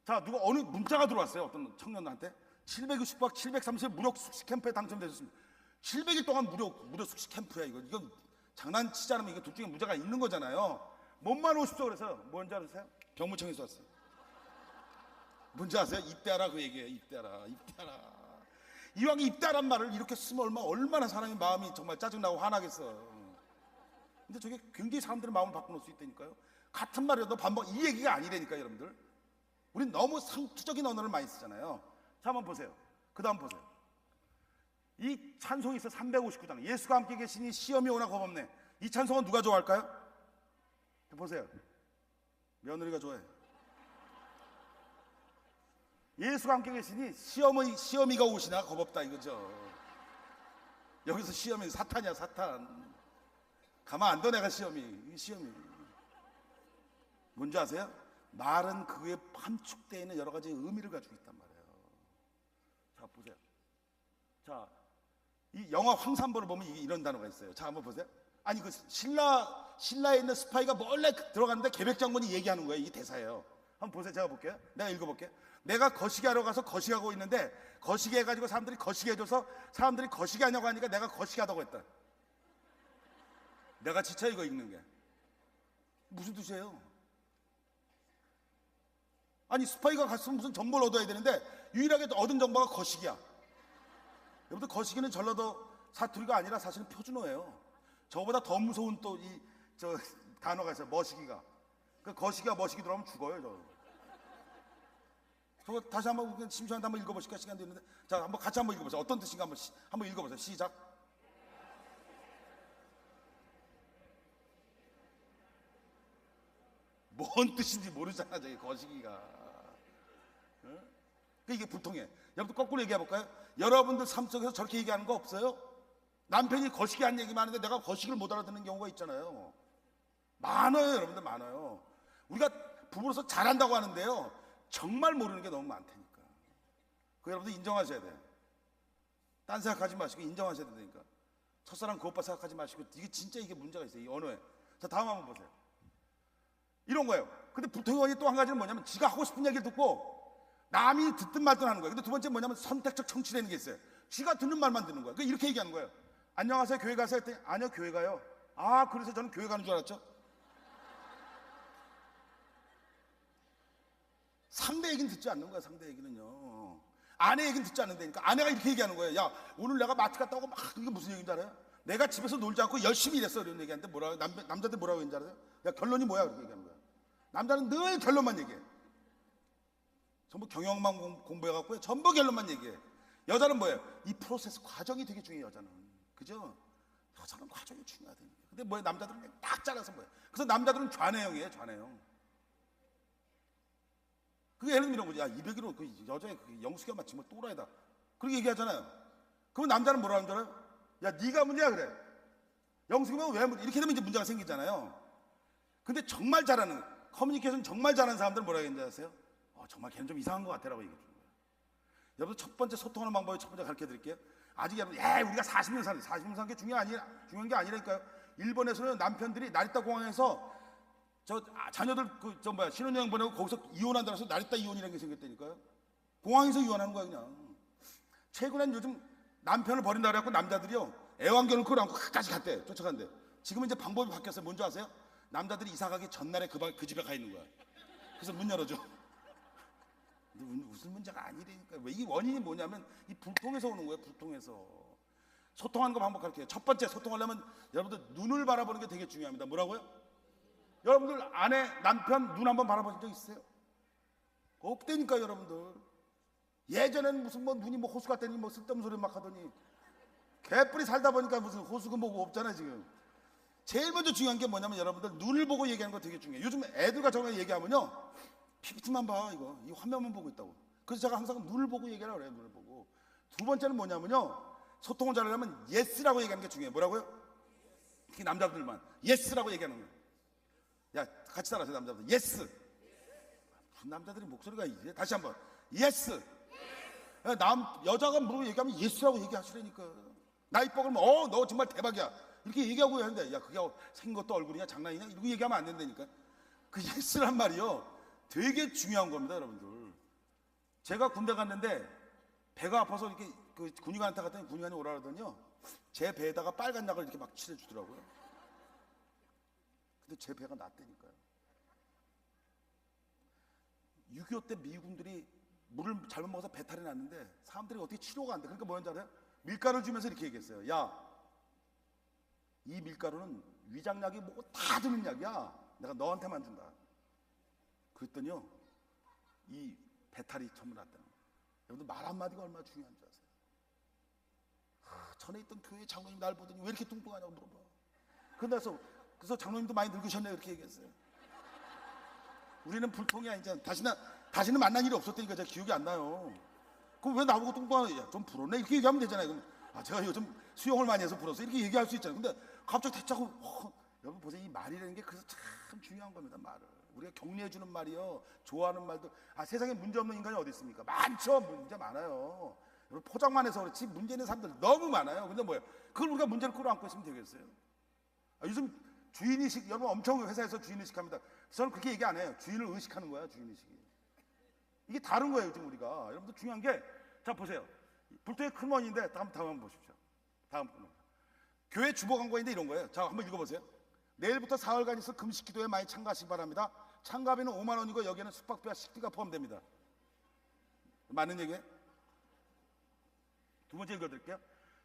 자 누가 어느 문자가 들어왔어요. 어떤 청년한테 760박 730 무료 숙식 캠프에 당첨되셨습니다. 700일 동안 무료 숙식 캠프야. 이건 장난치지 않으면 이거 둘 중에 문제가 있는 거잖아요. 몸만 오십시오 그래서 뭔지 아세요? 병무청에서 왔어요. 뭔지 아세요? 입대하라 그 얘기예요. 입대하라. 이왕 입대하란 말을 이렇게 쓰면 얼마나 사람의 마음이 정말 짜증나고 화나겠어. 근데 저게 굉장히 사람들의 마음을 바꿔놓을 수 있다니까요. 같은 말이라도 반복 이 얘기가 아니라니까 여러분들. 우린 너무 상투적인 언어를 많이 쓰잖아요. 자 한번 보세요. 그 다음 보세요. 이 찬송이 있어 359장. 예수가 함께 계시니 시험이 오나 겁없네. 이 찬송은 누가 좋아할까요? 보세요. 며느리가 좋아해. 예수가 함께 계시니 시험이가 오시나 겁없다 이거죠. 여기서 시험이 사탄이야 사탄. 가만 안 둬 내가 시험이 뭔지 아세요? 말은 그에 함축되어 있는 여러 가지 의미를 가지고 있단 말이에요. 자, 보세요. 자, 이 영화 황산벌을 보면 이런 단어가 있어요. 자, 한번 보세요. 아니, 그 신라에 있는 스파이가 몰래 들어갔는데 계백장군이 얘기하는 거예요. 이게 대사예요. 한번 보세요. 제가 볼게요. 내가 읽어볼게요. 내가 거시기 하러 가서 거시기하고 있는데 거시기 해가지고 사람들이 거시기 해줘서 사람들이 거시기 하냐고 하니까 내가 거시기 하다고 했다. 내가 지쳐 이거 읽는 게. 무슨 뜻이에요? 아니, 스파이가 갔으면 무슨 정보를 얻어야 되는데 유일하게 얻은 정보가 거시기야. 여러분들, 거시기는 전라도 사투리가 아니라 사실은 표준어예요. 저보다 더 무서운 또 저 단어가 있어요. 머시기가. 그 거시기가 머시기 들어가면 죽어요. 저거 다시 한번 심심한데 한번 읽어보실까? 시간도 있는데. 자, 한번 같이 한번 읽어보세요. 어떤 뜻인가 한번 읽어보세요. 시작. 뭔 뜻인지 모르잖아, 저기 거시기가. 응? 이게 불통해. 여러분들 거꾸로 얘기해 볼까요? 여러분들 삶 속에서 저렇게 얘기하는 거 없어요? 남편이 거시기 한 얘기만 하는데 내가 거시기를 못 알아듣는 경우가 있잖아요. 많아요, 여러분들, 많아요. 우리가 부부로서 잘한다고 하는데요, 정말 모르는 게 너무 많다니까. 그 여러분들 인정하셔야 돼요. 딴 생각하지 마시고 인정하셔야 된다니까. 첫사랑 그 오빠 생각하지 마시고. 이게 진짜 이게 문제가 있어요, 이 언어에. 자, 다음 한번 보세요. 이런 거예요. 근데 불통의 또 한 가지는 뭐냐면 지가 하고 싶은 얘기를 듣고 남이 듣든 말든 하는 거예요. 근데 두 번째 뭐냐면 선택적 청취라는 게 있어요. 지가 듣는 말만 듣는 거예요. 이렇게 얘기하는 거예요. 안녕하세요, 교회 가세요 했더니 아니요, 교회 가요. 아, 그래서 저는 교회 가는 줄 알았죠. 상대 얘기는 듣지 않는 거야. 상대 얘기는요. 아내 얘기는 듣지 않는다니까. 아내가 이렇게 얘기하는 거예요. 야, 오늘 내가 마트 갔다 오고 막, 이게 무슨 얘기인지 알아요? 내가 집에서 놀지 않고 열심히 일했어. 이런 얘기하는데 뭐라고, 남자들 뭐라고 했는지 알아요? 야, 결론이 뭐야? 그렇게 얘기하는 거야. 남자는 늘 결론만 얘기해. 전부 경영만 공부해갖고요, 전부 결론만 얘기해. 여자는 뭐예요? 이 프로세스 과정이 되게 중요해요. 여자는. 그죠? 여자는 과정이 중요하다니까. 근데 뭐예요? 남자들은 그냥 딱 잘라서 뭐예요? 그래서 남자들은 좌뇌형이에요. 좌뇌형. 그게 예를 들면 이런 거지. 야, 200kg 그 여자의 그 영숙이가 마치 뭐 또라이다. 그렇게 얘기하잖아요. 그럼 남자는 뭐라 하는 줄 알아요? 야, 네가 문제야 그래. 영숙이면 왜 문제? 이렇게 되면 이제 문제가 생기잖아요. 근데 정말 잘하는, 커뮤니케이션 정말 잘하는 사람들은 뭐라고 했는지 아세요? 정말 걔는 좀 이상한 것 같아라고 얘기해 주는 거예요. 여러분, 첫 번째 소통하는 방법을 첫 번째 가르쳐 드릴게요. 아직 여러분, 우리가 40년 사는 게 중요한 게 아니라니까요. 일본에서는 남편들이 나리타 공항에서 자녀들 신혼여행 보내고 거기서 이혼한다고 해서 나리타 이혼이라는 게 생겼다니까요. 공항에서 이혼하는 거야 그냥. 최근엔 요즘 남편을 버린다 그래갖고 남자들이요, 애완견을 끌어안고 끝까지 갔대. 쫓아간대. 지금은 이제 방법이 바뀌었어요. 뭔지 아세요? 남자들이 이사 가기 전날에 그 집에 가 있는 거야. 그래서 문 열어줘. 근데 무슨 문제가 아니라니까. 왜 이 원인이 뭐냐면 이 불통에서 오는 거예요. 불통에서. 소통하는 거 방법 가르쳐요. 첫 번째, 소통하려면 여러분들 눈을 바라보는 게 되게 중요합니다. 뭐라고요? 여러분들 아내, 남편 눈 한번 바라보신 적 있어요? 없다니까 여러분들. 예전에는 무슨 눈이 호수 같더니 쓸데없는 소리 막 하더니 개뿔이 살다 보니까 무슨 호수가 뭐고 없잖아 지금. 제일 먼저 중요한 게 뭐냐면 여러분들 눈을 보고 얘기하는 거 되게 중요해요. 요즘 애들과 저랑 얘기하면요, PPT만 봐, 이 화면만 보고 있다고. 그래서 제가 항상 눈을 보고 얘기하라고 그래요. 눈을 보고. 두 번째는 뭐냐면요, 소통을 잘하려면 yes라고 얘기하는 게 중요해요. 뭐라고요? 특히 남자들만 yes라고 얘기하는 거예요. 야, 같이 따라하세요. 남자들 yes. 무슨 남자들이 목소리가 이래. 다시 한번 yes. 여자가 물어보고 얘기하면 yes라고 얘기하시라니까. 나 이뻐 그러면 너 정말 대박이야 이렇게 얘기하고 하는데, 야, 그게 생긴 것도 얼굴이냐 장난이냐 이러고 얘기하면 안 된다니까. 그 yes란 말이요 되게 중요한 겁니다. 여러분들, 제가 군대 갔는데 배가 아파서 이렇게 그 군의관한테 갔더니 군의관이 오라 그러더니요, 제 배에다가 빨간 약을 이렇게 막 칠해주더라고요. 근데 제 배가 낫다니까요. 6.25 때 미군들이 물을 잘못 먹어서 배탈이 났는데 사람들이 어떻게 치료가 안 돼. 그러니까 뭐였는지 알아요? 밀가루를 주면서 이렇게 얘기했어요. 야, 이 밀가루는 위장약이 뭐고 다 드는 약이야. 내가 너한테만 준다. 그랬더니요, 이 배탈이 전부 났다는 거예요. 여러분들, 말 한마디가 얼마나 중요한 줄 아세요? 전에 있던 교회 장로님 날 보더니 왜 이렇게 뚱뚱하냐고 물어봐. 그래서 장로님도 많이 늙으셨네요 이렇게 얘기했어요. 우리는 불통이야. 이제 다시는 만난 일이 없었다니까. 제가 기억이 안 나요. 그럼 왜 나보고 뚱뚱하냐, 야, 좀 불었네 이렇게 얘기하면 되잖아요. 그럼 제가 요즘 수영을 많이 해서 불었어 이렇게 얘기할 수 있잖아요. 근데 갑자기 대자고 여러분 보세요. 이 말이라는 게 그래서 참 중요한 겁니다. 말을. 우리가 격려해주는 말이요, 좋아하는 말도, 세상에 문제 없는 인간이 어디 있습니까? 많죠. 문제 많아요. 여러분, 포장만 해서 그렇지 문제 있는 사람들 너무 많아요. 근데 뭐예요? 그걸 우리가 문제를 끌어안고 있으면 되겠어요? 요즘 주인의식, 여러분 엄청 회사에서 주인의식 합니다. 저는 그렇게 얘기 안 해요. 주인을 의식하는 거야, 주인의식이. 이게 다른 거예요, 요즘 우리가. 여러분들 중요한 게, 자, 보세요. 불토의 큰 원인인데, 다음 한번 보십시오. 다음 분. 교회 주보 광고인데 이런 거예요. 자, 한번 읽어보세요. 내일부터 사흘간 있을 금식 기도에 많이 참가하시기 바랍니다. 참가비는 5만 원이고 여기에는 숙박비와 식비가 포함됩니다. 맞는 얘기예요? 두 번째 읽어드릴게요.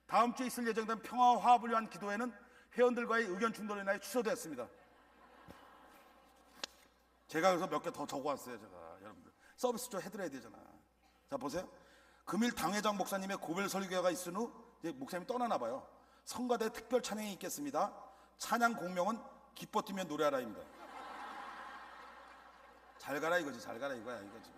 다음 주에 있을 예정된 평화와 화합을 위한 기도회는 회원들과의 의견 충돌로 인하여 취소되었습니다. 제가 그래서 몇 개 더 적어왔어요. 제가 여러분들 서비스 좀 해드려야 되잖아. 자, 보세요. 금일 당회장 목사님의 고별 설교가 있은 후 이제 목사님이 떠나나 봐요. 성가대 특별 찬양이 있겠습니다. 찬양 공명은 기뻐 뛰며 노래하라입니다. 잘 가라 이거지. 잘 가라 이거야. 이거지.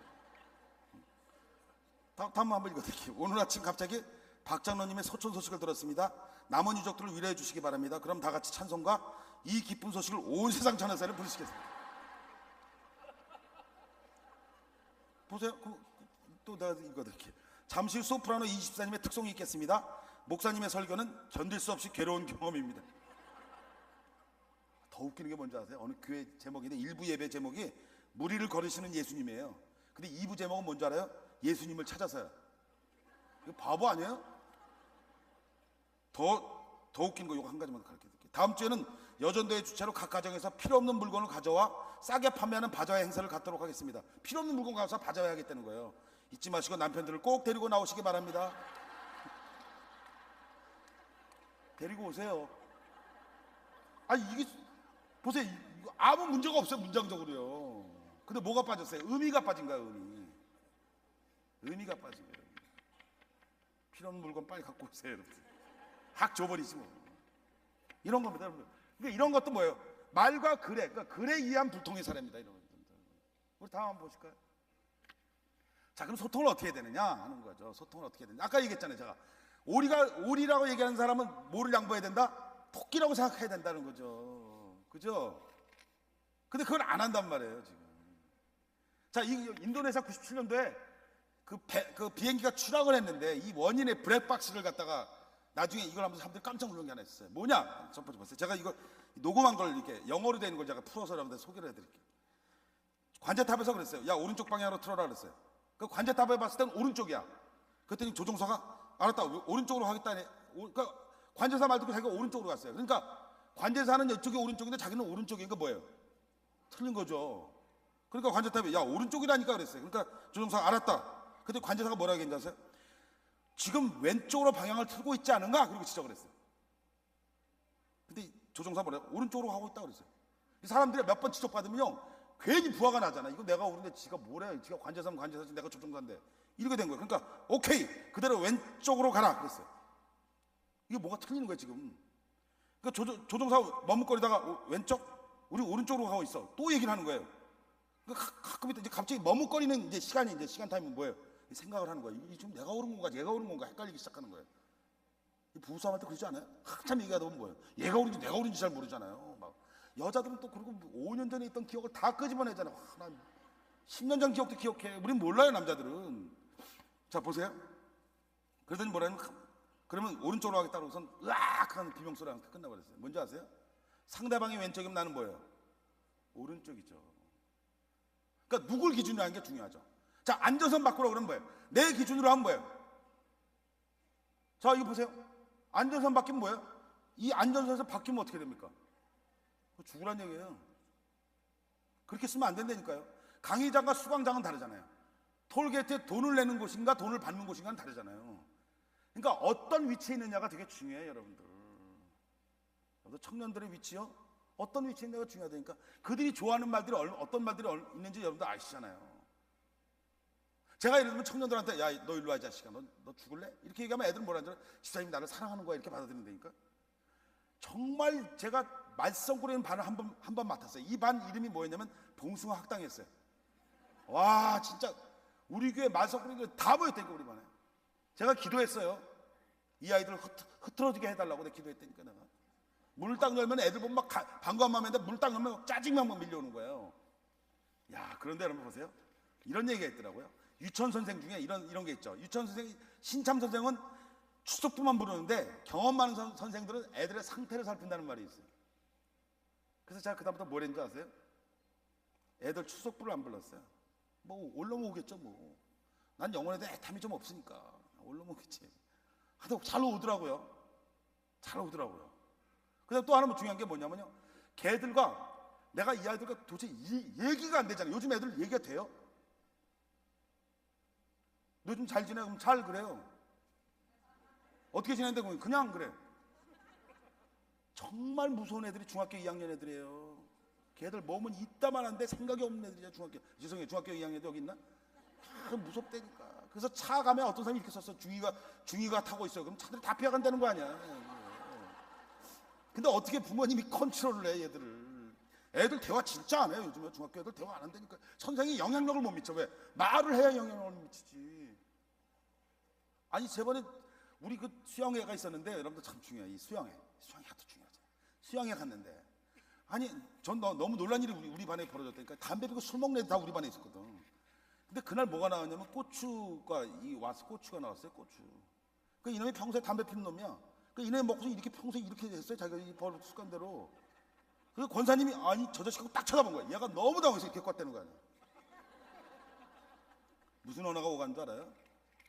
다음 한번 읽어드릴게요. 오늘 아침 갑자기 박 장로님의 소천 소식을 들었습니다. 남은 유족들을 위로해 주시기 바랍니다. 그럼 다 같이 찬송과 이 기쁜 소식을 온 세상 전하사를 부르시겠습니다. 보세요. 또 내가 읽어드릴게요. 잠시 후 소프라노 24님의 특송이 있겠습니다. 목사님의 설교는 견딜 수 없이 괴로운 경험입니다. 더 웃기는 게 뭔지 아세요? 어느 교회 제목인데 1부 예배 제목이 무리를 걸으시는 예수님이에요. 근데 2부 제목은 뭔지 알아요? 예수님을 찾아서요. 이거 바보 아니에요? 더 웃긴 거 이거 한 가지만 가르쳐 드릴게요. 다음 주에는 여전도의 주최로 각 가정에서 필요 없는 물건을 가져와 싸게 판매하는 바자회 행사를 갖도록 하겠습니다. 필요 없는 물건 가서 바자회 하겠다는 거예요. 잊지 마시고 남편들을 꼭 데리고 나오시기 바랍니다. 데리고 오세요. 이게 보세요. 이거 아무 문제가 없어요. 문장적으로요. 근데 뭐가 빠졌어요? 의미가 빠진 거야. 의미가 빠진 거예요. 필요 없는 물건 빨리 갖고 오세요. 여러분. 확 줘버리지 뭐. 이런 겁니다. 여러분. 그러니까 이런 것도 뭐예요? 말과 글에, 그러니까 글에 의한 불통의 사례입니다. 이런 것들. 우리 다음 한번 보실까요? 자, 그럼 소통을 어떻게 해야 되느냐 하는 거죠. 소통을 어떻게 해야 되느냐. 아까 얘기했잖아요. 제가 오리라고 얘기하는 사람은 뭐를 양보해야 된다? 토끼라고 생각해야 된다는 거죠. 그죠? 근데 그걸 안 한단 말이에요, 지금. 자, 이 인도네시아 97년도에 그 비행기가 추락을 했는데 이 원인의 블랙박스를 갖다가 나중에 이걸 하면서 사람들이 깜짝 놀란 게 하나 있어요. 뭐냐? 첫 번째 보세요. 제가 이거 녹음한 걸 이렇게 영어로 된 걸 제가 풀어서 여러분들 소개를 해드릴게요. 관제탑에서 그랬어요. 야, 오른쪽 방향으로 틀어라 그랬어요. 그 관제탑에 봤을 때는 오른쪽이야. 그랬더니 조종사가 알았다. 오른쪽으로 하겠다. 그러니까 관제사 말 듣고 자기가 오른쪽으로 갔어요. 그러니까 관제사는 이쪽이 오른쪽인데 자기는 오른쪽이니까 뭐예요? 틀린 거죠. 그러니까 관제탑이 야, 오른쪽이라니까 그랬어요. 그러니까 조종사가 알았다. 근데 관제사가 뭐라고 했는지 아세요? 지금 왼쪽으로 방향을 틀고 있지 않은가? 그리고 지적을 했어요. 근데 조종사 뭐래요? 오른쪽으로 가고 있다고 그랬어요. 사람들이 몇 번 지적받으면요 괜히 부하가 나잖아. 이거 내가 오는데 지가 뭐래? 지가 관제사면 관제사지 내가 조종사인데 이렇게 된 거예요. 그러니까 오케이 그대로 왼쪽으로 가라 그랬어요. 이게 뭐가 틀리는 거예요 지금. 그러니까 조종사 머뭇거리다가 왼쪽? 우리 오른쪽으로 가고 있어. 또 얘기를 하는 거예요. 그러니까 가끔 이제 갑자기 머뭇거리는 이제 시간 타임은 뭐예요? 생각을 하는 거예요. 이게 지금 내가 오른 건가 얘가 오른 건가 헷갈리기 시작하는 거예요. 부부싸움할 때 그러지 않아요? 한참 얘기하다 보면 뭐예요? 얘가 오른지 내가 오른지 잘 모르잖아요. 막 여자들은 또 그리고 5년 전에 있던 기억을 다 끄집어내잖아요. 난 10년 전 기억도 기억해. 우린 몰라요 남자들은. 자 보세요. 그러더니 뭐라냐면 그러면 오른쪽으로 하겠다고 우선 으악 하는 비명소리 하면서 끝나버렸어요. 뭔지 아세요? 상대방이 왼쪽이면 나는 뭐예요? 오른쪽이죠. 그러니까 누굴 기준으로 하는 게 중요하죠. 자, 안전선 바꾸라고 그러면 뭐예요? 내 기준으로 하면 뭐예요? 자, 이거 보세요. 안전선 바뀌면 뭐예요? 이 안전선에서 바뀌면 어떻게 됩니까? 죽으란 얘기예요. 그렇게 쓰면 안 된다니까요. 강의장과 수강장은 다르잖아요. 톨게이트에 돈을 내는 곳인가 돈을 받는 곳인가는 다르잖아요. 그러니까 어떤 위치에 있느냐가 되게 중요해요, 여러분들. 청년들의 위치요? 어떤 위치에 있느냐가 중요하다니까. 그들이 좋아하는 말들이 어떤 말들이 있는지 여러분들 아시잖아요. 제가 예를 들면 청년들한테 야, 너 일로 와 이 자식아. 너 죽을래? 이렇게 얘기하면 애들은 뭐라 하잖아요. 집사님이 나를 사랑하는 거야 이렇게 받아들인다니까. 정말 제가 말썽꾸러기는 반을 한 번 맡았어요. 이 반 이름이 뭐였냐면 봉숭아 학당이었어요. 와 진짜 우리 교회 말썽꾸러기들 다 모였다니까 우리 반에. 제가 기도했어요. 이 아이들을 흐트러지게 해달라고 내가 기도했다니까 내가. 문을 딱 열면 애들 보면 막 반가운 마음인데 문을 딱 열면 짜증만 막 밀려오는 거예요. 야, 그런데 여러분 보세요. 이런 얘기가 있더라고요. 유치원 선생 중에 이런 게 있죠. 유치원 선생, 신참 선생은 추석부만 부르는데 경험 많은 선생들은 애들의 상태를 살핀다는 말이 있어요. 그래서 제가 그다음부터 뭘 했는지 아세요? 애들 추석부를 안 불렀어요. 뭐 올라오겠죠 뭐. 난 영혼에도 애탐이 좀 없으니까 올라오겠지. 하여튼 잘 오더라고요. 잘 오더라고요. 그다음 또 하나 뭐 중요한 게 뭐냐면요. 걔들과 내가 이 아이들과 도저히 얘기가 안 되잖아요. 요즘 애들 얘기가 돼요? 너 좀 잘 지내? 그럼 잘 그래요. 어떻게 지내는데 그냥 그래. 정말 무서운 애들이 중학교 2학년 애들이에요. 걔들 몸은 있다만한데 생각이 없는 애들이야. 죄송해요. 중학교 2학년도 여기 있나? 무섭다니까. 그래서 차 가면 어떤 사람이 이렇게 썼어. 중이가 타고 있어요. 그럼 차들이 다 피해간다는 거 아니야. 근데 어떻게 부모님이 컨트롤을 해 얘들을. 애들 대화 진짜 안 해요. 요즘에 중학교 애들 대화 안 한다니까. 선생이 영향력을 못 미쳐. 왜? 말을 해야 영향력을 미치지. 아니 저번에 우리 그 수영회가 있었는데 여러분들 참 중요해. 이 수영회 하도 중요하죠. 수영회 갔는데 아니 전 너무 놀란 일이 우리 반에 벌어졌다니까. 담배 피고 술 먹는 애들 다 우리 반에 있었거든. 근데 그날 뭐가 나왔냐면 고추가 나왔어요. 고추. 그 이놈이 평소에 담배 피는 놈이야. 그 이놈이 먹고서 이렇게 평소에 이렇게 했어요. 자기가 이 버릇 습관대로. 그 권사님이 아니 저 자식하고 딱 쳐다본 거야. 얘가 너무 당황해서 이렇게 껐다는 거 아니야. 무슨 언어가 오간 줄 알아요?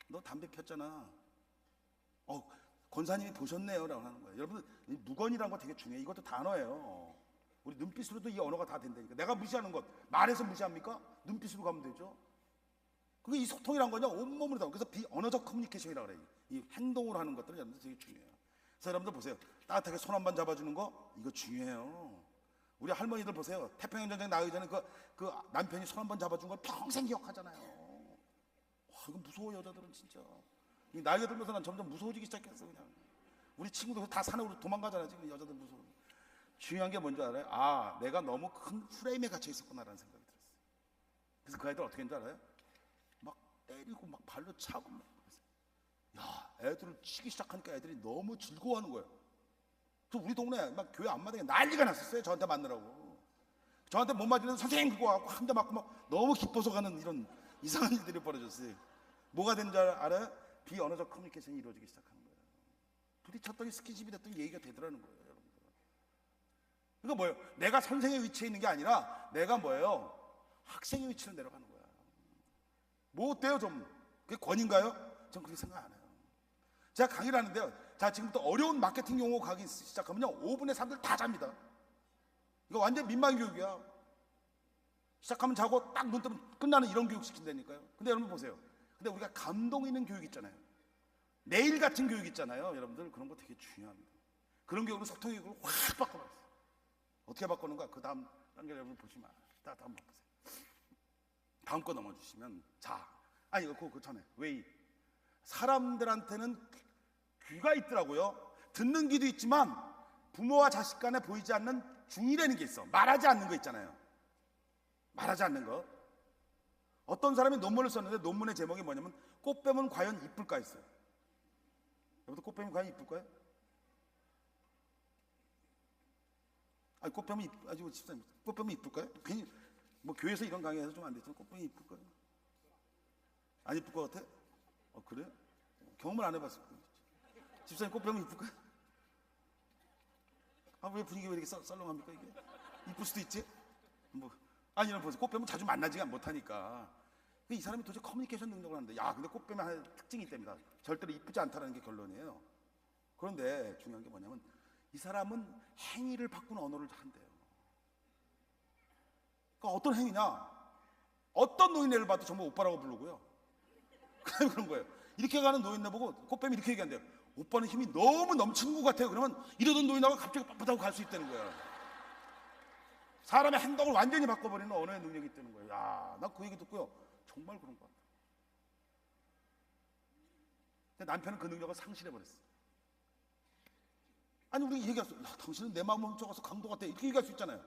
너 담배 폈잖아. 권사님이 보셨네요 라고 하는 거예요. 여러분 무건이라는 거 되게 중요해요. 이것도 단어예요. 우리 눈빛으로도 이 언어가 다 된다니까. 내가 무시하는 것 말해서 무시합니까? 눈빛으로 가면 되죠. 그게 이 소통이란 거냐? 온몸으로 다. 그래서 비언어적 커뮤니케이션이라고 그래요. 이 행동으로 하는 것들은 여러분들 되게 중요해요. 그래서 여러분들 보세요. 따뜻하게 손 한 번 잡아주는 거 이거 중요해요. 우리 할머니들 보세요. 태평양 전쟁 나가기 전에 그 남편이 손 한 번 잡아준 걸 평생 기억하잖아요. 와, 이거 무서워. 여자들은 진짜 나이가 들면서 난 점점 무서워지기 시작했어. 그냥 우리 친구들 다 산으로 도망가잖아. 지금 여자들 무서워. 중요한 게 뭔지 알아요? 아, 내가 너무 큰 프레임에 갇혀 있었구나라는 생각이 들었어요. 그래서 그 아이들 어떻게 했는지 알아요? 막 때리고 막 발로 차고 막. 야, 애들을 치기 시작하니까 애들이 너무 즐거워하는 거예요. 또 우리 동네 막 교회 앞마당에 난리가 났었어요. 저한테 맞느라고. 저한테 못 맞으면 선생님 그거 갖고 한 대 맞고 막 너무 기뻐서 가는 이런 이상한 일들이 벌어졌어요. 뭐가 된 줄 알아요? 비언어적 커뮤니케이션이 이루어지기 시작하는 거예요. 부딪혔더니 스킨십이 됐더니 얘기가 되더라는 거예요. 여러분들. 그러니까 뭐예요? 내가 선생의 위치에 있는 게 아니라 내가 뭐예요? 학생의 위치로 내려가는 거야. 뭐 어때요 좀? 그게 권위인가요? 전 그렇게 생각 안 해요. 제가 강의를 하는데요. 자, 지금부터 어려운 마케팅 용어 가기 시작하면요 5분에 사람들 다 잡니다. 이거 완전 민망 교육이야. 시작하면 자고 딱 눈 뜨면 끝나는 이런 교육 시킨다니까요. 근데 여러분 보세요. 근데 우리가 감동 있는 교육 있잖아요. 내일 같은 교육 있잖아요. 여러분들 그런 거 되게 중요합니다. 그런 교육으로 소통 교육을 확 바꿔버렸어요. 어떻게 바꾸는가? 그 다음 단계 여러분 보시면 다음 보세요. 다음 거 넘어주시면 자, 아니 그 전에 웨이 사람들한테는 귀가 있더라고요. 듣는 귀도 있지만 부모와 자식 간에 보이지 않는 중이라는 게 있어. 말하지 않는 거 있잖아요. 말하지 않는 거. 어떤 사람이 논문을 썼는데 논문의 제목이 뭐냐면 꽃뱀은 과연 이쁠까 했어요. 여러분들 꽃뱀이 과연 이쁠까요? 아니 꽃뱀이 아주 집사님 꽃뱀이 이쁠까요? 괜히 뭐 교회에서 이런 강의해서 좀 안 됐지만 꽃뱀이 이쁠까요? 안 이쁠 것 같아? 그래요? 경험을 안 해봤을 거예요. 집사님 꽃뱀은 이쁠까요? 왜 분위기가 왜 이렇게 썰렁합니까 이게? 이쁠 수도 있지? 뭐 아니 여러분 보세요. 꽃뱀은 자주 만나지 못하니까 이 사람이 도대체 커뮤니케이션 능력을 하는데 야 근데 꽃뱀의 하나의 특징이 있답니다. 절대로 이쁘지 않다는 게 결론이에요. 그런데 중요한 게 뭐냐면 이 사람은 행위를 바꾸는 언어를 한대요. 그러니까 어떤 행위냐? 어떤 노인네를 봐도 전부 오빠라고 부르고요. 그런 거예요. 이렇게 가는 노인네 보고 꽃뱀이 이렇게 얘기한대요. 오빠는 힘이 너무 넘치는 것 같아요. 그러면 이러던 노인하고 갑자기 빳빳하고 갈 수 있다는 거야. 사람의 행동을 완전히 바꿔버리는 언어의 능력이 있다는 거예요. 야, 나 그 얘기 듣고요. 정말 그런 것 같아. 근데 남편은 그 능력을 상실해버렸어. 아니 우리 얘기했어. 야, 당신은 내 마음을 훔쳐가서 강도 같아. 이렇게 얘기할 수 있잖아요.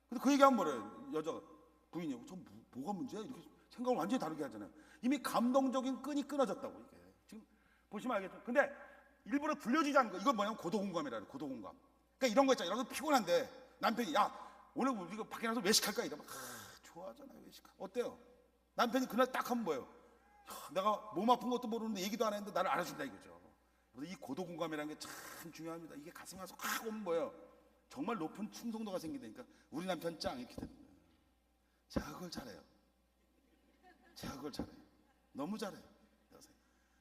근데 그 얘기하면 뭐래요? 여자가 부인이 저 뭐가 문제야? 이렇게 생각을 완전히 다르게 하잖아요. 이미 감동적인 끈이 끊어졌다고 이게. 지금 보시면 알겠죠? 근데 일부러 들려주지 않는 거. 이건 뭐냐면 고도공감이라고. 고도공감. 그러니까 이런 거 있잖아요. 여러분 피곤한데 남편이 야 오늘 우리가 밖에 나가서 외식할까? 이러면 좋아하잖아요. 외식. 어때요? 남편이 그날 딱 하면 뭐예요? 내가 몸 아픈 것도 모르는데 얘기도 안 했는데 나를 알아준다 이거죠. 그래서 이 고도 공감이라는 게 참 중요합니다. 이게 가슴에 가서 확 오면 뭐예요? 정말 높은 충성도가 생기니까 우리 남편 짱 이렇게 되는 거예요. 제가 그걸 잘해요. 제가 그걸 잘해요. 너무 잘해요.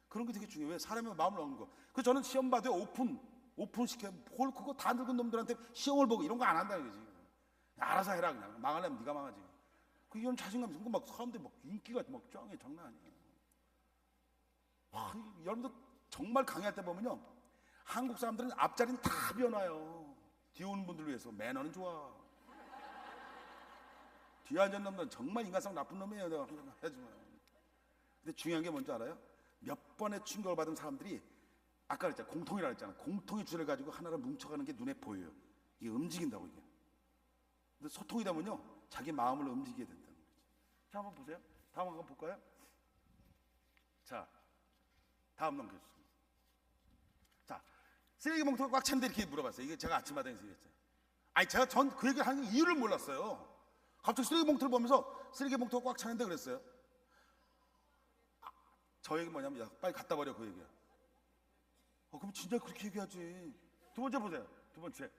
그런 게 되게 중요해요. 사람의 마음을 얻는 거. 그래서 저는 시험 봐도 오픈 시켜. 홀 그거 다 늙은 놈들한테 시험을 보고 이런 거 안 한다는 거지. 알아서 해라 그냥. 망하려면 네가 망하지. 그 이런 자신감이 있어. 막 사람들이 막 인기가 막 짱해. 장난 아니에요. 와, 여러분들 정말 강의할 때 보면요, 한국 사람들은 앞자리는 다 비워놔요. 뒤에 오는 분들 위해서. 매너는 좋아. 뒤에 앉은 놈들은 정말 인간성 나쁜 놈이에요. 내가 항상 해주면. 근데 중요한 게 뭔지 알아요? 몇 번의 충격을 받은 사람들이 아까 그랬잖아, 공통이라 그랬잖아. 공통의 줄을 가지고 하나를 뭉쳐가는 게 눈에 보여요. 이게 움직인다고 이게. 근데 소통이 되면요, 자기 마음을 움직이게 된다는 거죠. 자, 한번 보세요. 다음 한번 볼까요? 자, 다음 넘겨주세요. 자, 쓰레기 봉투가 꽉 찼는데 이렇게 물어봤어요. 이게 제가 아침마당에서 얘기했잖아요. 아니, 제가 전 그 얘기를 하는 이유를 몰랐어요. 갑자기 쓰레기 봉투를 보면서 쓰레기 봉투가 꽉 차는데 그랬어요. 저 얘기 뭐냐면, 야, 빨리 갖다 버려, 그 얘기야. 그럼 진짜 그렇게 얘기하지. 두 번째 보세요. 두 번째.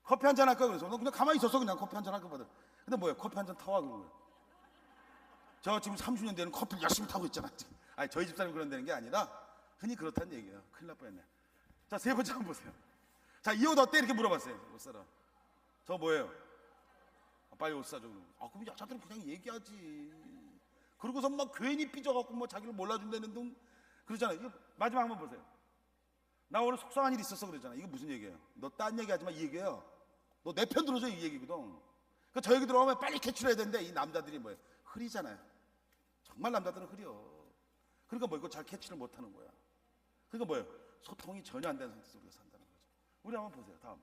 커피 한잔 할까 그래서. 너 그냥 가만히 있었어. 그냥 커피 한잔 할까 보다. 근데 뭐야, 커피 한잔 타와 그런 거야. 저 지금 30년 되는 커피를 열심히 타고 있잖아. 아니, 저희 집사람이 그런다는 게 아니라 흔히 그렇다는 얘기예요. 큰일 날 뻔했네. 자, 세 번째 한번 보세요. 자, 이 옷 어때? 이렇게 물어봤어요. 옷 사라. 저 뭐예요? 빨리 옷 사줘. 그럼 여자들은 그냥 얘기하지. 그러고서 막 괜히 삐져갖고 뭐 자기를 몰라준다는 둥 그러잖아요. 이거 마지막 한번 보세요. 나 오늘 속상한 일 있었어 그러잖아. 이거 무슨 얘기예요? 너 딴 얘기 하지 마. 이 얘기예요. 너 내 편 들어줘. 이 얘기거든. 그러니까 저 얘기 들어오면 빨리 캐치를 해야 되는데 이 남자들이 뭐예요? 흐리잖아요. 정말 남자들은 흐려. 그러니까 뭐 이거 잘 캐치를 못하는 거야. 그러니까 뭐예요? 소통이 전혀 안 되는 상태에서 우리가 산다는 거죠. 우리 한번 보세요. 다음.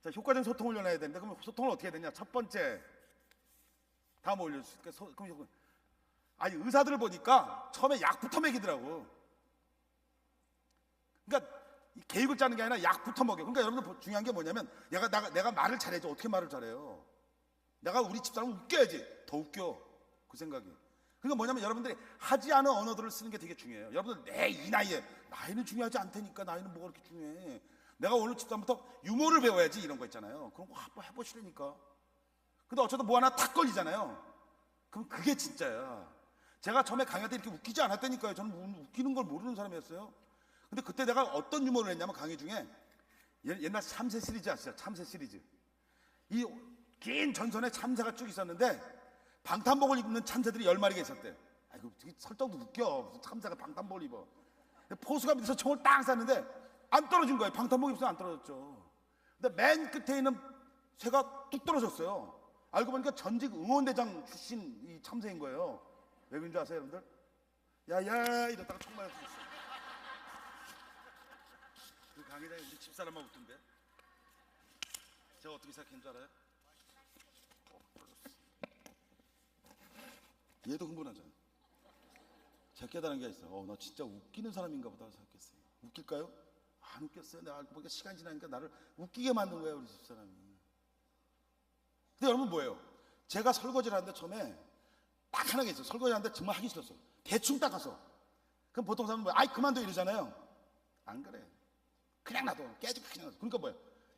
자, 효과적인 소통을 연해야 되는데 그럼 소통을 어떻게 해야 되냐? 첫 번째. 다음 올려주세요. 그럼 아니, 의사들을 보니까 처음에 약부터 먹이더라고. 그러니까 이 계획을 짜는 게 아니라 약부터 먹여. 그러니까 여러분들 중요한 게 뭐냐면 내가 말을 잘해줘. 어떻게 말을 잘해요? 내가 우리 집사람을 웃겨야지. 더 웃겨. 그 생각이. 그러니까 뭐냐면 여러분들이 하지 않은 언어들을 쓰는 게 되게 중요해요. 여러분들 내 이 나이에 나이는 중요하지 않다니까. 나이는 뭐가 그렇게 중요해. 내가 오늘 집사람부터 유머를 배워야지 이런 거 있잖아요. 그럼 한번 해보시라니까. 근데 어쩌다 뭐 하나 탁 걸리잖아요. 그럼 그게 진짜야. 제가 처음에 강의할 때 이렇게 웃기지 않았다니까요. 저는 웃기는 걸 모르는 사람이었어요. 근데 그때 내가 어떤 유머를 했냐면 강의 중에 옛날 참새 시리즈 아시죠? 참새 시리즈. 이 긴 전선에 참새가 쭉 있었는데 방탄복을 입는 참새들이 10마리가 있었대. 아이고, 설정도 웃겨. 무슨 참새가 방탄복을 입어. 포수가 밑에서 총을 딱 쐈는데 안 떨어진 거예요. 방탄복 입어서 안 떨어졌죠. 근데 맨 끝에 있는 새가 뚝 떨어졌어요. 알고 보니까 전직 응원대장 출신 이 참새인 거예요. 왜 그런 줄 아세요, 여러분들? 야야 이러다가 총 맞을 수 있어. 그 강의장에 우리 집사람만 웃던데. 제가 어떻게 생각한 줄 알아요? 얘도 흥분하잖아요. 제가 깨달은 게 있어요. 나 진짜 웃기는 사람인가 보다 생각했어요. 웃길까요? 안 웃겼어요. 내가 알고 보니까 시간이 지나니까 나를 웃기게 만든 거예요, 우리 집사람이. 근데 여러분 뭐예요? 제가 설거지를 하는데 처음에 딱 하나가 있어요. 설거지 하는데 정말 하기 싫었어. 대충 닦아서. 그럼 보통 사람은 뭐, 아이 그만둬 이러잖아요. 안 그래. 그냥 놔둬. 깨지고 그냥 놔둬. 그러니까 뭐예요?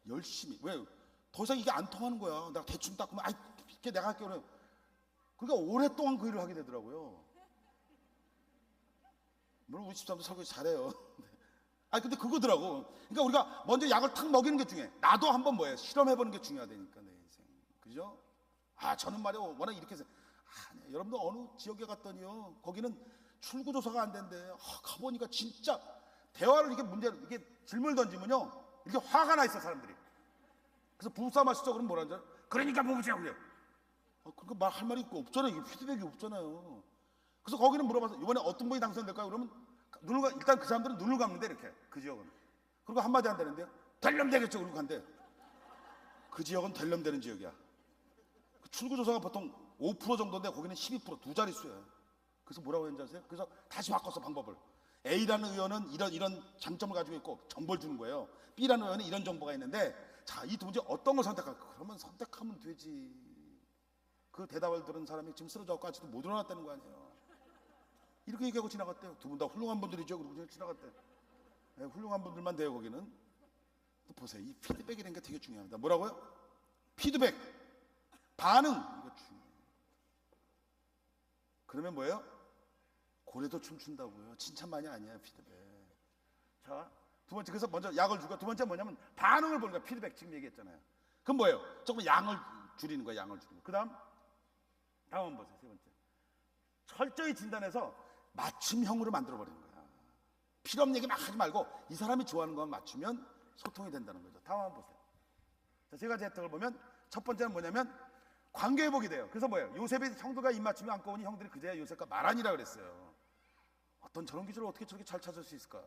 열심히. 왜? 더 이상 이게 안 통하는 거야. 내가 대충 닦으면 아이 이렇게 내가 할게. 그러니까 오랫동안 그 일을 하게 되더라고요. 물론 우리 집사람도 설거지 잘해요. 아니 근데 그거더라고. 그러니까 우리가 먼저 약을 탁 먹이는 게 중요해. 나도 한번 뭐예요? 실험해보는 게 중요하다니까 내 인생. 그죠? 저는 말이야 워낙 이렇게 해서 여러분들 어느 지역에 갔더니요 거기는 출구조사가 안 된대. 가보니까 진짜 대화를 이게 질문을 던지면요 이렇게 화가 나 있어 사람들이. 그래서 부부싸움 하시죠? 그럼 뭐라 하죠? 그러니까 부부싸움 그래. 그러니까 말할 말이 없잖아요. 이게 피드백이 없잖아요. 그래서 거기는 물어봐서 이번에 어떤 분이 당선될까요? 그러면 일단 그 사람들은 눈을 감는데 이렇게 그 지역은. 그리고 한마디 한다는데요. 델렴되겠죠. 그러고 간대. 그 지역은 델렴되는 지역이야. 그 출구조사가 보통 5% 정도인데 거기는 12% 두 자릿수야. 그래서 뭐라고 했는지 아세요? 그래서 다시 바꿨어 방법을. A라는 의원은 이런 장점을 가지고 있고 정보를 주는 거예요. B라는 의원은 이런 정보가 있는데 자, 이 두 문제 어떤 걸 선택할까? 그러면 선택하면 되지. 그 대답을 들은 사람이 지금 쓰러져갖고 아직도 못 일어났다는 거 아니에요. 이렇게 얘기하고 지나갔대요. 두 분 다 훌륭한 분들이죠. 그러고 그냥 지나갔대. 네, 훌륭한 분들만 돼요 거기는. 또 보세요. 이 피드백이라는 게 되게 중요합니다. 뭐라고요? 피드백, 반응, 이거 중요해요. 그러면 뭐예요? 고래도 춤춘다고요. 칭찬만이 아니에요. 피드백. 자, 두 번째, 그래서 먼저 약을 주고, 두 번째 뭐냐면 반응을 보는 거야. 피드백 지금 얘기했잖아요. 그럼 뭐예요? 조금 양을 줄이는 거야. 양을 줄이는 거. 그 다음 한번 보세요. 세 번째, 철저히 진단해서 맞춤형으로 만들어버리는 거야. 필요 없는 얘기 막 하지 말고 이 사람이 좋아하는 것만 맞추면 소통이 된다는 거죠. 다음 한번 보세요. 자, 세 가지 혜택을 보면 첫 번째는 뭐냐면 관계회복이 돼요. 그래서 뭐예요? 요셉이 형들과 입맞춤이 안고 오니 형들이 그제야 요셉과 말하니라 그랬어요. 어떤 저런 기술을 어떻게 저렇게 잘 찾을 수 있을까?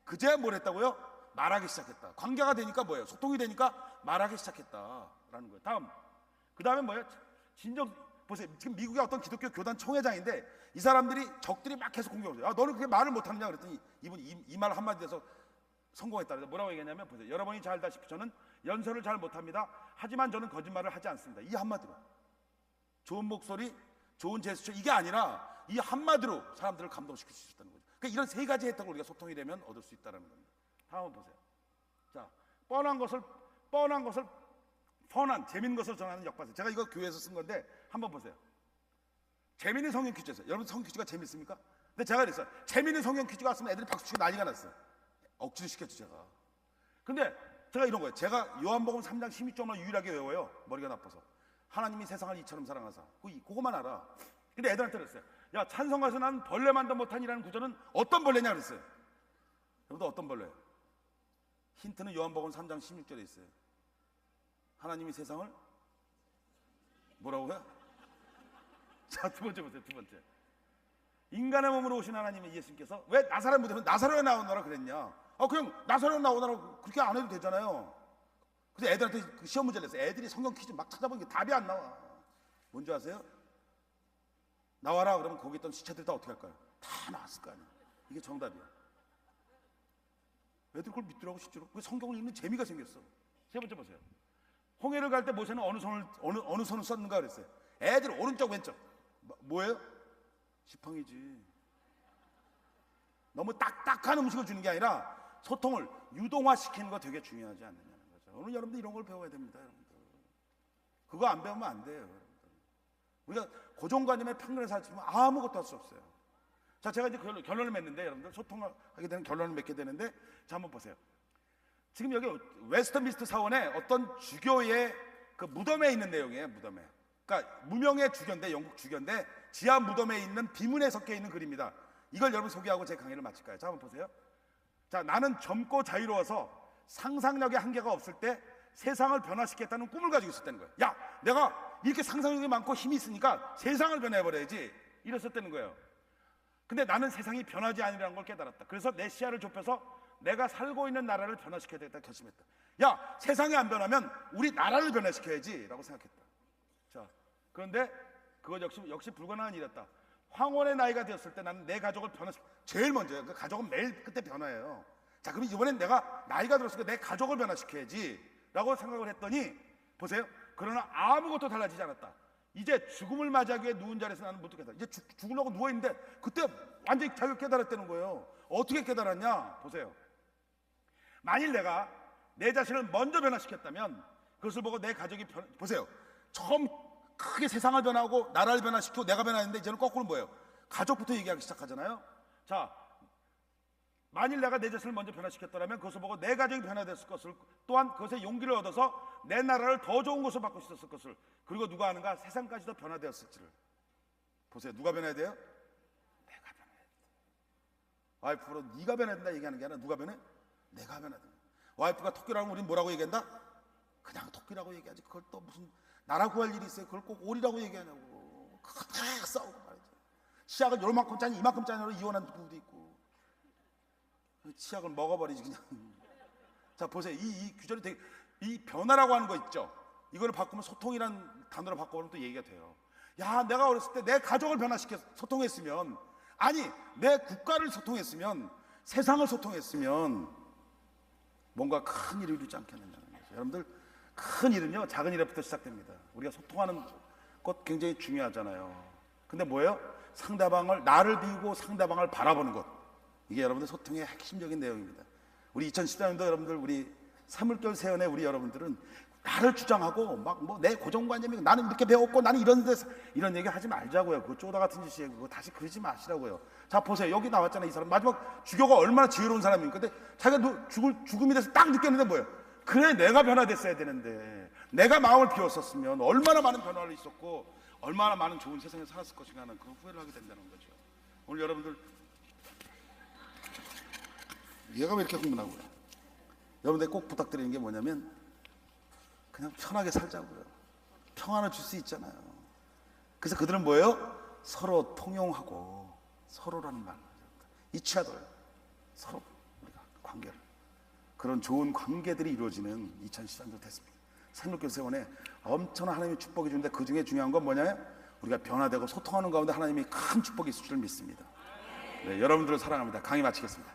그제야 뭘 했다고요? 말하기 시작했다. 관계가 되니까 뭐예요? 소통이 되니까 말하기 시작했다라는 거예요. 다음, 그 다음에 뭐예요? 진정, 보세요. 지금 미국의 어떤 기독교 교단 총회장인데 이 사람들이 적들이 막 계속 공격을 해요. 아, 너는 그렇게 말을 못하느냐 그랬더니 이분이 이 말 한마디 에서 성공했다. 그래서 뭐라고 얘기했냐면, 보세요. 여러분이 잘 알다시피 저는 연설을 잘 못합니다. 하지만 저는 거짓말을 하지 않습니다. 이 한마디로 좋은 목소리, 좋은 제스처, 이게 아니라 이 한마디로 사람들을 감동시킬 수 있다는 거죠. 그러니까 이런 세 가지 혜택을 우리가 소통이 되면 얻을 수 있다는 겁니다. 다음 보세요. 자, 뻔한 것을 뻔한 재밌는 것을 전하는 역발상. 제가 이거 교회에서 쓴 건데 한번 보세요. 재밌는 성경 퀴즈에서, 여러분 성경 퀴즈가 재밌습니까? 근데 제가 그랬어요. 재밌는 성경 퀴즈가 왔으면 애들이 박수치고 난리가 났어요. 억지로 시켰죠 제가. 근데 제가 이런 거예요. 제가 요한복음 3장 16절만 유일하게 외워요. 머리가 나빠서. 하나님이 세상을 이처럼 사랑하사. 그거만 알아. 근데 애들한테 그랬어요. 야, 찬송가에서 난 벌레만도 못하니라는 구절은 어떤 벌레냐 그랬어요. 여러분들 어떤 벌레예요? 힌트는 요한복음 3장 16절에 있어요. 하나님이 세상을 뭐라고요? 자, 두 번째 보세요. 두 번째, 인간의 몸으로 오신 하나님의 예수님께서 왜 나사렛 무덤에 나사렛에 나오너라 그랬냐? 그냥 나사렛에 나오너라 그렇게 안 해도 되잖아요. 그래서 애들한테 그 시험 문제를 냈어요. 애들이 성경 퀴즈 막 찾아보니까 답이 안 나와. 뭔지 아세요? 나와라 그러면 거기 있던 시체들 다 어떻게 할까요? 다 나왔을 거 아니에요. 이게 정답이야. 애들 그걸 믿더라고 실제로. 그 성경을 읽는 재미가 생겼어. 세 번째 보세요. 홍해를 갈 때 모세는 어느 손을 썼는가 그랬어요. 애들 오른쪽 왼쪽. 뭐예요? 지팡이지. 너무 딱딱한 음식을 주는 게 아니라 소통을 유동화시키는 거 되게 중요하지 않느냐는 거죠. 오늘 여러분들 이런 걸 배워야 됩니다. 여러분들 그거 안 배우면 안 돼요. 여러분들 우리가 고정관념의 평균을 살피면 아무것도 할 수 없어요. 자, 제가 이제 결론을 맺는데, 여러분들 소통하게 되는 결론을 맺게 되는데, 자, 한번 보세요. 지금 여기 웨스터민스터 사원에 어떤 주교의 그 무덤에 있는 내용이에요. 무덤에. 그러니까 무명의 주교인데, 영국 주교인데 지하 무덤에 있는 비문에 섞여 있는 글입니다. 이걸 여러분 소개하고 제 강의를 마칠까요? 자, 한번 보세요. 자, 나는 젊고 자유로워서 상상력의 한계가 없을 때 세상을 변화시키겠다는 꿈을 가지고 있었다는 거예요. 야, 내가 이렇게 상상력이 많고 힘이 있으니까 세상을 변화해버려야지, 이랬었다는 거예요. 근데 나는 세상이 변하지 아니라는 걸 깨달았다. 그래서 내 시야를 좁혀서 내가 살고 있는 나라를 변화시켜야 되겠다 결심했다. 야, 세상이 안 변하면 우리 나라를 변화시켜야지 라고 생각했다. 자, 그런데 그것 역시 불가능한 일이었다. 황혼의 나이가 되었을 때 나는 내 가족을 제일 먼저요. 그 가족은 매일 그때 변화해요. 자, 그럼 이번엔 내가 나이가 들었으니까 내 가족을 변화시켜야지 라고 생각을 했더니, 보세요. 그러나 아무것도 달라지지 않았다. 이제 죽음을 맞이하기 위해 누운 자리에서 나는 못 듣겠다. 이제 죽으려고 누워있는데 그때 완전히 자기가 깨달았다는 거예요. 어떻게 깨달았냐? 보세요. 만일 내가 내 자신을 먼저 변화시켰다면 그것을 보고 내 가족이 보세요. 처음 크게 세상을 변화하고 나라를 변화시키고 내가 변화했는데 이제는 거꾸로 뭐예요? 가족부터 얘기하기 시작하잖아요. 자, 만일 내가 내 자신을 먼저 변화시켰더라면 그것을 보고 내 가정이 변화됐을 것을, 또한 그것에 용기를 얻어서 내 나라를 더 좋은 곳으로 바꿀 수 있었을 것을, 그리고 누가 아는가? 세상까지도 변화되었을지를. 보세요. 누가 변해야 돼요? 내가 변해야 돼. 와이프로 네가 변해야 된다 얘기하는 게 아니라 누가 변해? 내가 변해야 돼. 와이프가 토끼라고 우리는 뭐라고 얘기한다? 그냥 토끼라고 얘기하지. 그걸 또 무슨 나라 구할 일이 있어요. 그걸 꼭 오리라고 얘기하냐고. 그거 다 싸우고 말이죠. 치약을 요만큼 짜니 이만큼 짜니로 이혼한 부부도 있고. 치약을 먹어버리지 그냥. 자, 보세요. 이 규절이 되게, 이 변화라고 하는 거 있죠. 이거를 바꾸면 소통이라는 단어로 바꿔보면 또 얘기가 돼요. 야, 내가 어렸을 때 내 가족을 변화시켜 소통했으면, 아니 내 국가를 소통했으면, 세상을 소통했으면 뭔가 큰 일을 이루지 않겠느냐는 거죠. 여러분들, 큰 일은요 작은 일부터 시작됩니다. 우리가 소통하는 그것 굉장히 중요하잖아요. 근데 뭐예요? 상대방을, 나를 비우고 상대방을 바라보는 것. 이게 여러분들 소통의 핵심적인 내용입니다. 우리 2014년도 여러분들, 우리 사물결 세연의 우리 여러분들은 나를 주장하고 막 뭐 내 고정관념이 나는 이렇게 배웠고 나는 이런 데서 이런 얘기 하지 말자고요. 그거 쪼다 같은 짓이에요. 그거 다시 그러지 마시라고요. 자 보세요. 여기 나왔잖아요. 이 사람 마지막 주교가 얼마나 지혜로운 사람입니까? 근데 자기가 죽음이 돼서 딱 느꼈는데 뭐예요? 그래 내가 변화됐어야 되는데 내가 마음을 비웠었으면 얼마나 많은 변화를 있었고 얼마나 많은 좋은 세상에 살았을 것인가 하는 그런 후회를 하게 된다는 거죠. 오늘 여러분들 얘가 왜 이렇게 흥분하고요? 여러분들 꼭 부탁드리는 게 뭐냐면 그냥 편하게 살자고요. 평안을 줄 수 있잖아요. 그래서 그들은 뭐예요? 서로 통용하고 서로라는 말 each other, 서로 우리가 관계를 그런 좋은 관계들이 이루어지는 2013년 됐습니다. 생명교회 세원에 엄청난 하나님의 축복이 주는데 그 중에 중요한 건 뭐냐면 우리가 변화되고 소통하는 가운데 하나님이 큰 축복이 있을 줄 믿습니다. 네, 여러분들을 사랑합니다. 강의 마치겠습니다.